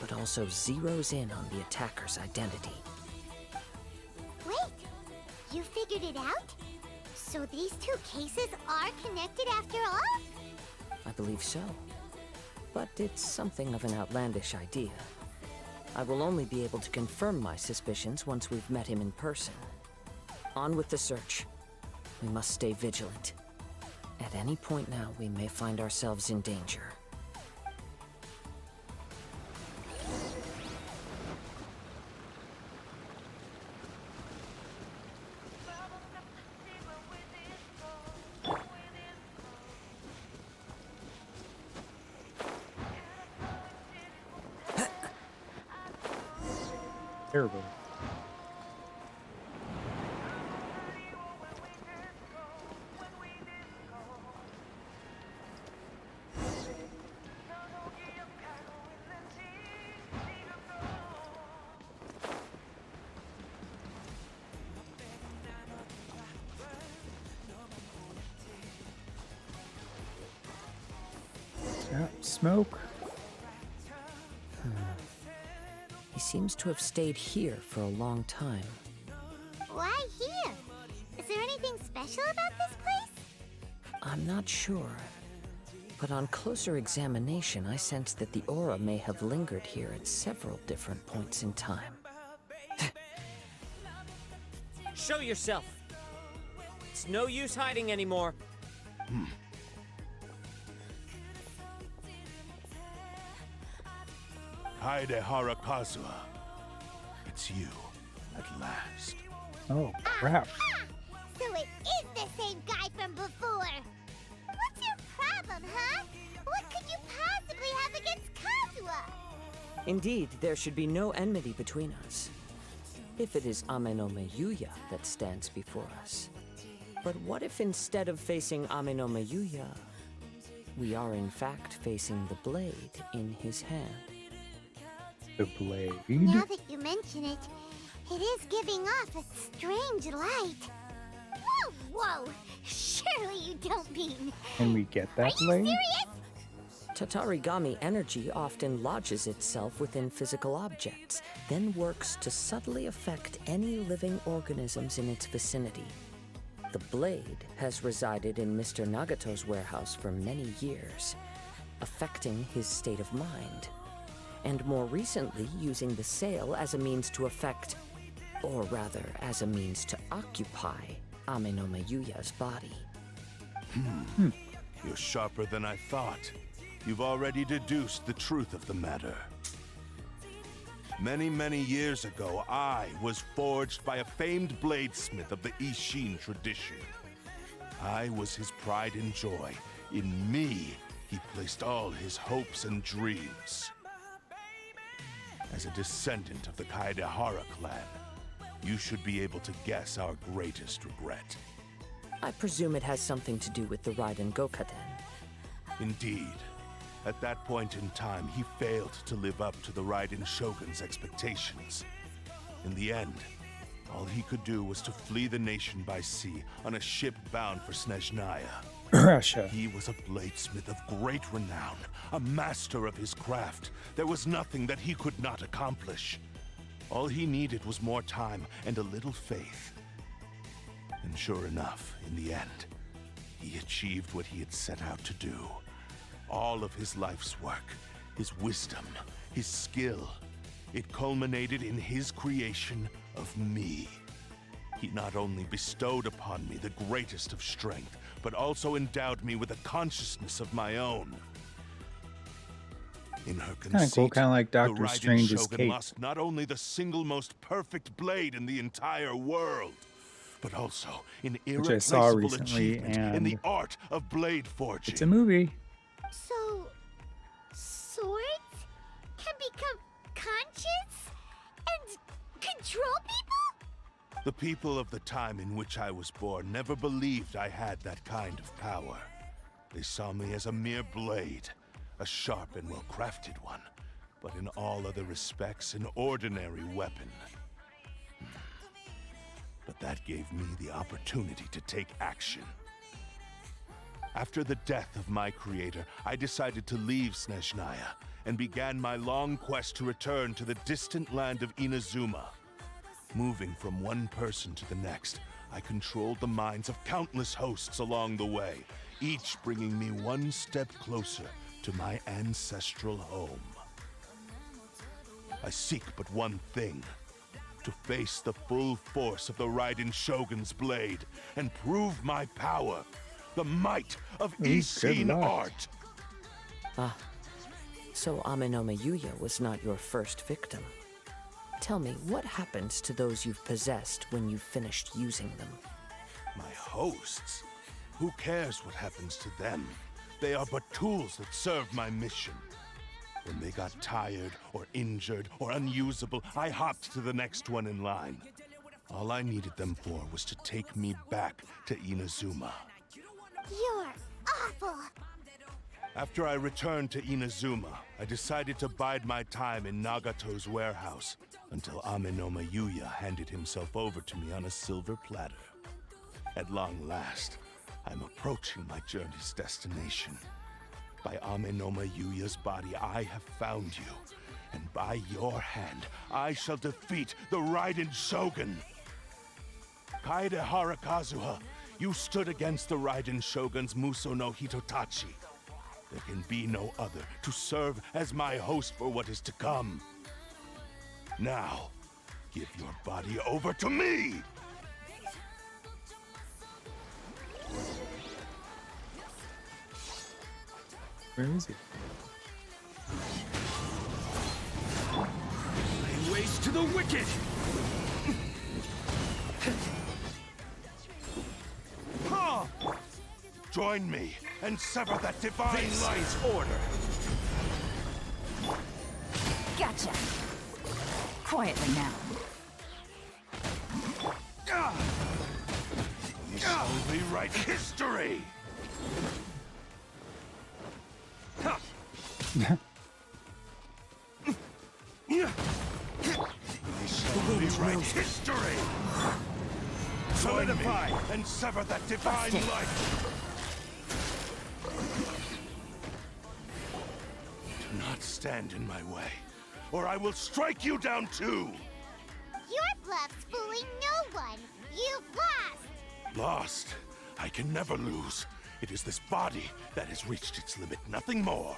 but also zeroes in on the attacker's identity. Wait, you figured it out? So these two cases are connected after all? I believe so. But it's something of an outlandish idea. I will only be able to confirm my suspicions once we've met him in person. On with the search. We must stay vigilant. At any point now, we may find ourselves in danger. Terrible. Yeah, smoke. He seems to have stayed here for a long time. Why here? Is there anything special about this place? I'm not sure. But on closer examination, I sense that the aura may have lingered here at several different points in time. Show yourself! It's no use hiding anymore. Kaedehara Kazuha. It's you, at last. Oh, crap. So it is the same guy from before. What's your problem, huh? What could you possibly have against Kazuha? Indeed, there should be no enmity between us. If it is Amenoma Yuya that stands before us. But what if instead of facing Amenoma Yuya, we are in fact facing the blade in his hand? The blade? Now that you mention it, it is giving off a strange light. Whoa, whoa! Surely you don't mean... Can we get that Are you blade? serious? Tatarigami energy often lodges itself within physical objects, then works to subtly affect any living organisms in its vicinity. The blade has resided in Mr. Nagato's warehouse for many years, affecting his state of mind, and more recently using the sale as a means to affect, or rather as a means to occupy, Amenoma Yuya's body. You're sharper than I thought. You've already deduced the truth of the matter. Many, many years ago, I was forged by a famed bladesmith of the Ishin tradition. I was his pride and joy. In me, he placed all his hopes and dreams. As a descendant of the Kaedehara clan, you should be able to guess our greatest regret. I presume it has something to do with the Raiden Gokaden. Indeed. At that point in time, he failed to live up to the Raiden Shogun's expectations. In the end, all he could do was to flee the nation by sea on a ship bound for Snezhnaya. Russia. He was a bladesmith of great renown, a master of his craft. There was nothing that he could not accomplish. All he needed was more time and a little faith. And sure enough, in the end, he achieved what he had set out to do. All of his life's work, his wisdom, his skill, it culminated in his creation of me. He not only bestowed upon me the greatest of strength, but also endowed me with a consciousness of my own. In her conceit, Kinda cool, kinda like the Doctor Raiden Strange's Shogun cape. lost not only the single most perfect blade in the entire world, but also an Which I saw irreplaceable recently, achievement in the and art of blade forging. it's a movie. So, swords can become conscious and control people? The people of the time in which I was born never believed I had that kind of power. They saw me as a mere blade, a sharp and well-crafted one, but in all other respects an ordinary weapon. But that gave me the opportunity to take action. After the death of my creator, I decided to leave Snezhnaya and began my long quest to return to the distant land of Inazuma. Moving from one person to the next, I controlled the minds of countless hosts along the way, each bringing me one step closer to my ancestral home. I seek but one thing: to face the full force of the Raiden Shogun's blade and prove my power, the might of Ishin art. Ah, so Amenoma Yuya was not your first victim. Tell me, what happens to those you've possessed when you've finished using them? My hosts? Who cares what happens to them? They are but tools that serve my mission. When they got tired or injured or unusable, I hopped to the next one in line. All I needed them for was to take me back to Inazuma. You're awful. After I returned to Inazuma, I decided to bide my time in Nagato's warehouse until Amenoma Yuya handed himself over to me on a silver platter. At long last, I'm approaching my journey's destination. By Amenoma Yuya's body, I have found you, and by your hand, I shall defeat the Raiden Shogun. Kaedehara Kazuha, you stood against the Raiden Shogun's Muso no Hitotachi. There can be no other to serve as my host for what is to come. Now, give your body over to me! Where is he? Lay waste to the wicked! Join me and sever that divine light! This is order! Gotcha. Quietly now. We shall rewrite history! We shall rewrite history! Solidify and sever that divine light! not stand in my way, or I will strike you down too! Your bluff's fooling no one. You've lost. Lost? I can never lose. It is this body that has reached its limit, nothing more.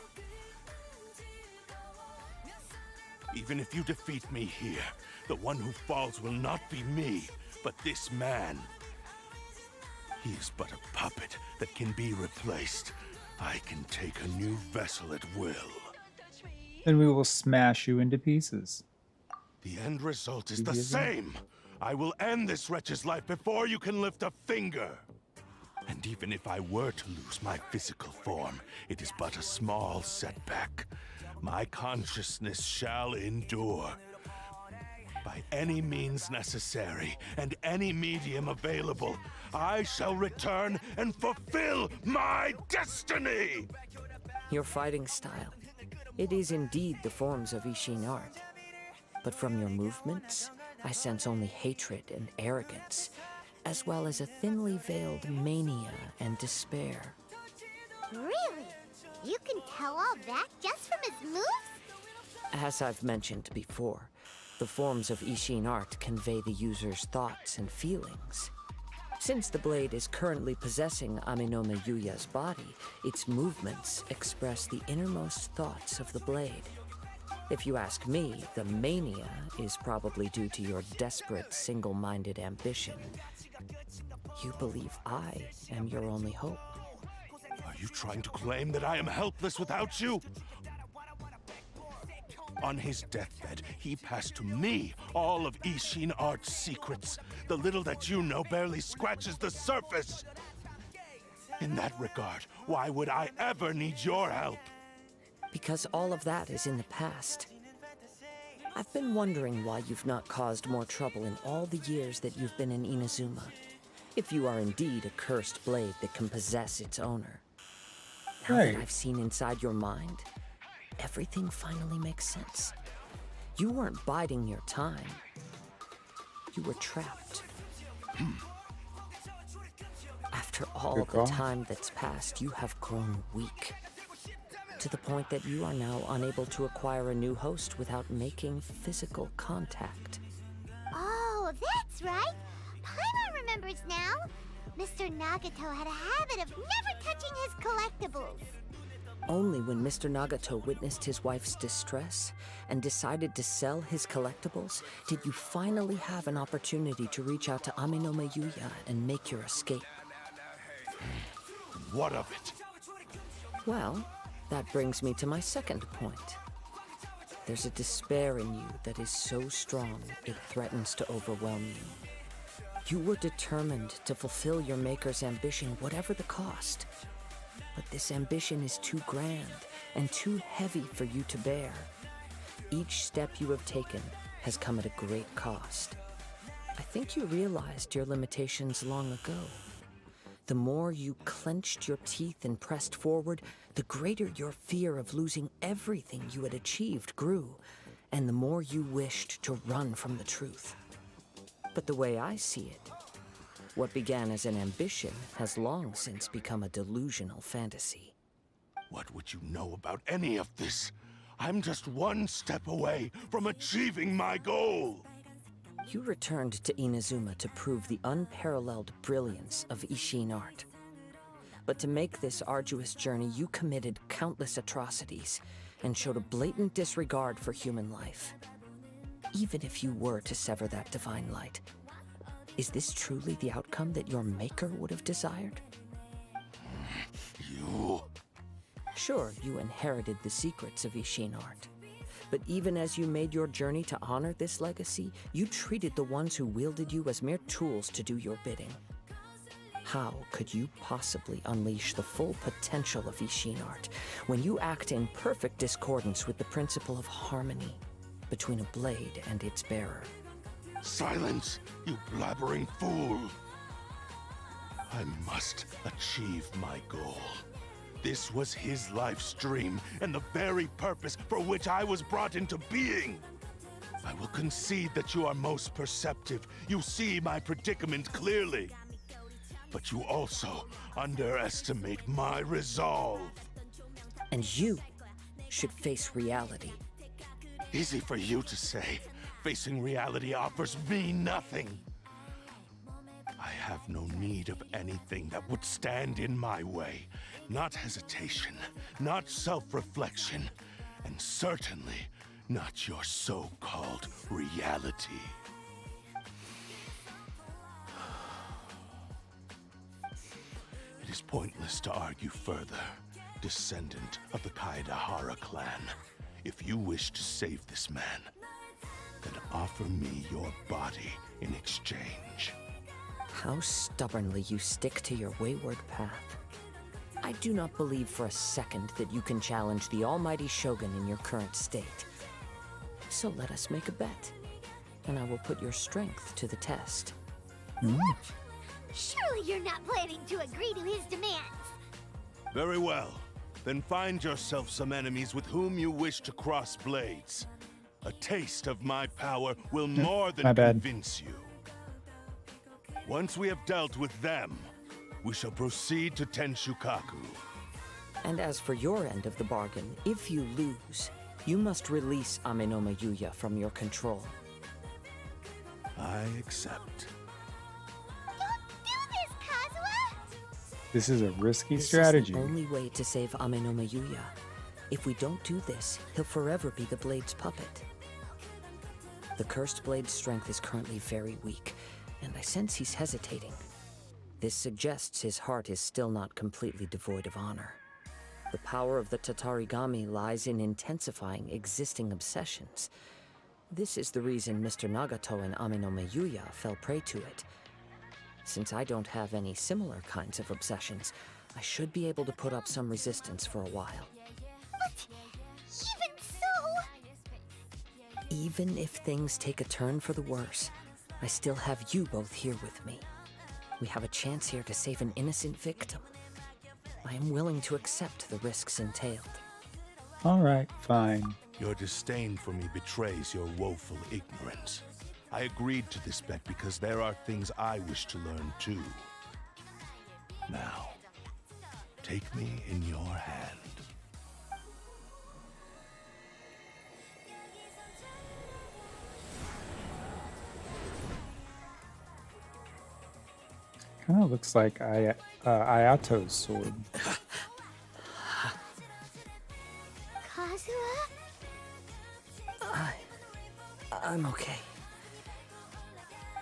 Even if you defeat me here, the one who falls will not be me, but this man. He is but a puppet that can be replaced. I can take a new vessel at will. Then we will smash you into pieces. The end result is the same. I will end this wretch's life before you can lift a finger. And even if I were to lose my physical form, it is but a small setback. My consciousness shall endure. By any means necessary and any medium available, I shall return and fulfill my destiny! Your fighting style. It is indeed the forms of Ishin art. But from your movements, I sense only hatred and arrogance, as well as a thinly veiled mania and despair. Really? You can tell all that just from his moves? As I've mentioned before, the forms of Ishin art convey the user's thoughts and feelings. Since the blade is currently possessing Aminome Yuya's body, its movements express the innermost thoughts of the blade. If you ask me, the mania is probably due to your desperate, single-minded ambition. You believe I am your only hope. Are you trying to claim that I am helpless without you? On his deathbed, he passed to me all of Ishin art's secrets. The little that you know barely scratches the surface. In that regard, why would I ever need your help? Because all of that is in the past. I've been wondering why you've not caused more trouble in all the years that you've been in Inazuma. If you are indeed a cursed blade that can possess its owner. Now that I've seen inside your mind, everything finally makes sense. You weren't biding your time. You were trapped. After all the time that's passed, you have grown weak. To the point that you are now unable to acquire a new host without making physical contact. Oh, that's right. Paimon remembers now. Mr. Nagato had a habit of never touching his collectibles. Only when Mr. Nagato witnessed his wife's distress and decided to sell his collectibles did you finally have an opportunity to reach out to Aminome Yuya and make your escape. What of it? Well, that brings me to my second point. There's a despair in you that is so strong it threatens to overwhelm you. You were determined to fulfill your maker's ambition, whatever the cost. But this ambition is too grand and too heavy for you to bear. Each step you have taken has come at a great cost. I think you realized your limitations long ago. The more you clenched your teeth and pressed forward, the greater your fear of losing everything you had achieved grew, and the more you wished to run from the truth. But the way I see it, what began as an ambition has long since become a delusional fantasy. What would you know about any of this? I'm just one step away from achieving my goal! You returned to Inazuma to prove the unparalleled brilliance of Ishin art. But to make this arduous journey, you committed countless atrocities and showed a blatant disregard for human life. Even if you were to sever that divine light, is this truly the outcome that your maker would have desired? You... Sure, you inherited the secrets of Ishin art. But even as you made your journey to honor this legacy, you treated the ones who wielded you as mere tools to do your bidding. How could you possibly unleash the full potential of Ishin art when you act in perfect discordance with the principle of harmony between a blade and its bearer? Silence, you blabbering fool! I must achieve my goal. This was his life's dream, and the very purpose for which I was brought into being. I will concede that you are most perceptive. You see my predicament clearly. But you also underestimate my resolve. And you should face reality. Easy for you to say. Facing reality offers me nothing. I have no need of anything that would stand in my way. Not hesitation, not self-reflection, and certainly not your so-called reality. It is pointless to argue further, descendant of the Kaedahara clan. If you wish to save this man, then offer me your body in exchange. How stubbornly you stick to your wayward path. I do not believe for a second that you can challenge the almighty Shogun in your current state. So let us make a bet, and I will put your strength to the test. Surely you're not planning to agree to his demands. Very well. Then find yourself some enemies with whom you wish to cross blades. A taste of my power will more My than bad. convince you. Once we have dealt with them, we shall proceed to Tenshukaku. And as for your end of the bargain, if you lose, you must release Amenoma Yuya from your control. I accept. Don't do this, Kazuha! This is a risky This strategy. is the only way to save Amenoma Yuya. If we don't do this, he'll forever be the Blade's puppet. The Cursed Blade's strength is currently very weak, and I sense he's hesitating. This suggests his heart is still not completely devoid of honor. The power of the Tatarigami lies in intensifying existing obsessions. This is the reason Mr. Nagato and Amenoma Yuya fell prey to it. Since I don't have any similar kinds of obsessions, I should be able to put up some resistance for a while. But even so... Even if things take a turn for the worse, I still have you both here with me. We have a chance here to save an innocent victim. I am willing to accept the risks entailed. All right, fine. Your disdain for me betrays your woeful ignorance. I agreed to this bet because there are things I wish to learn too. Now, take me in your hand. Kind of looks like Ayato's sword. Kazuha? I'm okay.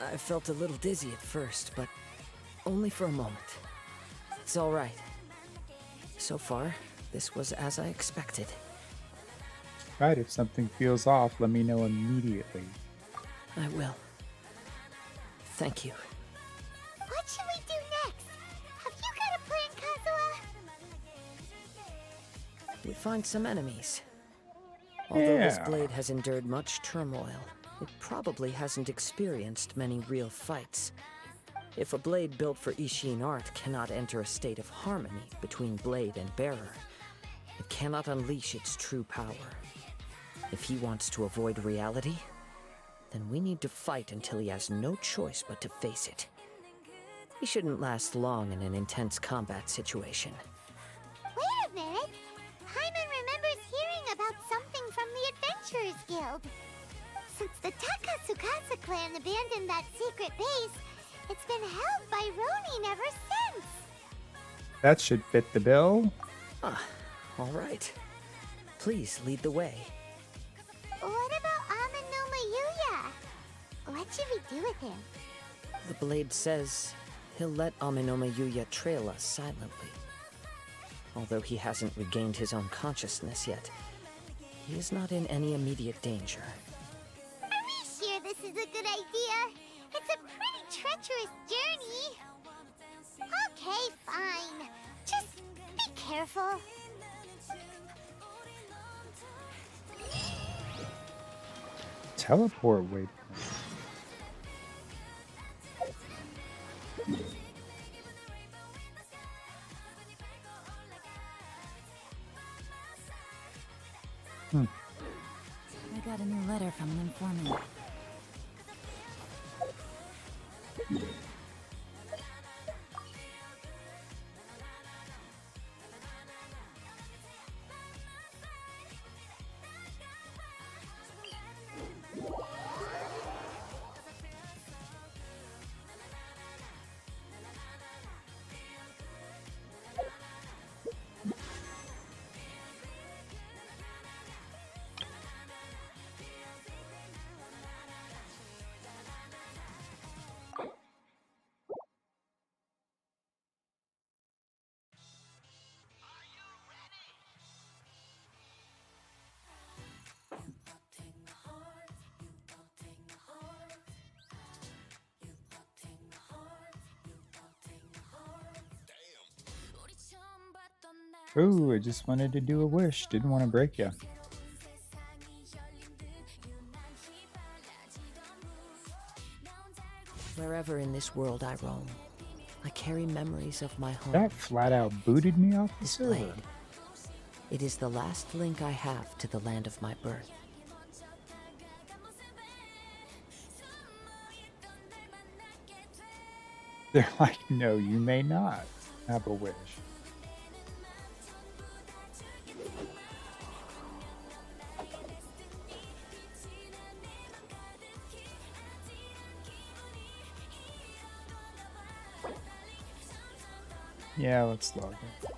I felt a little dizzy at first, but only for a moment. It's all right. So far, this was as I expected. Right, if something feels off, let me know immediately. I will. Thank you. What should we do next? Have you got a plan, Kazuha? We find some enemies. Although this Yeah. blade has endured much turmoil, it probably hasn't experienced many real fights. If a blade built for Ishin art cannot enter a state of harmony between blade and bearer, it cannot unleash its true power. If he wants to avoid reality, then we need to fight until he has no choice but to face it. He shouldn't last long in an intense combat situation. Wait a minute. Hyman remembers hearing about something from the Adventurers Guild. Since the Takasukasa clan abandoned that secret base, it's been held by Ronin ever since. That should fit the bill. All right. Please lead the way. What about Amenoma Yuya? What should we do with him? The blade says he'll let Amenoma Yuya trail us silently. Although he hasn't regained his own consciousness yet, he is not in any immediate danger. Are we sure this is a good idea? It's a pretty treacherous journey. Okay, fine. Just be careful. Teleport waypoint. I got a new letter from an informant. Ooh, I just wanted to do a wish. Didn't want to break you. Wherever in this world I roam, I carry memories of my home. That flat out booted me off the This server. blade. It is the last link I have to the land of my birth. They're like, no, you may not have a wish. Yeah, let's log in.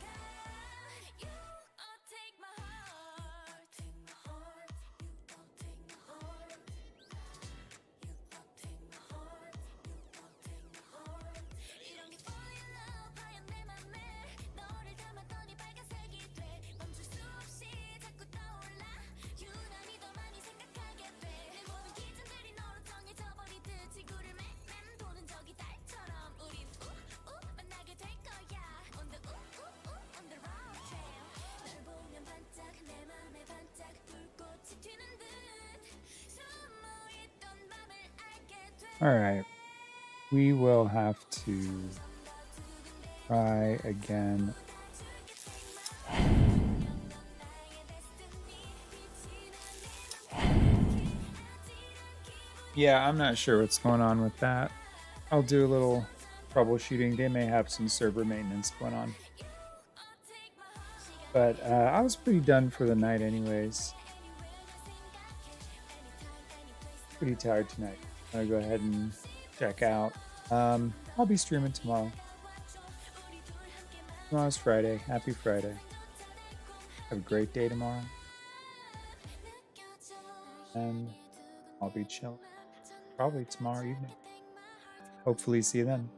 All right, we will have to try again. Yeah, I'm not sure what's going on with that. I'll do a little troubleshooting. They may have some server maintenance going on. But I was pretty done for the night anyways. Pretty tired tonight. I'm gonna go ahead and check out. I'll be streaming tomorrow. Tomorrow's Friday. Happy Friday. Have a great day tomorrow. And I'll be chilling. Probably tomorrow evening. Hopefully see you then.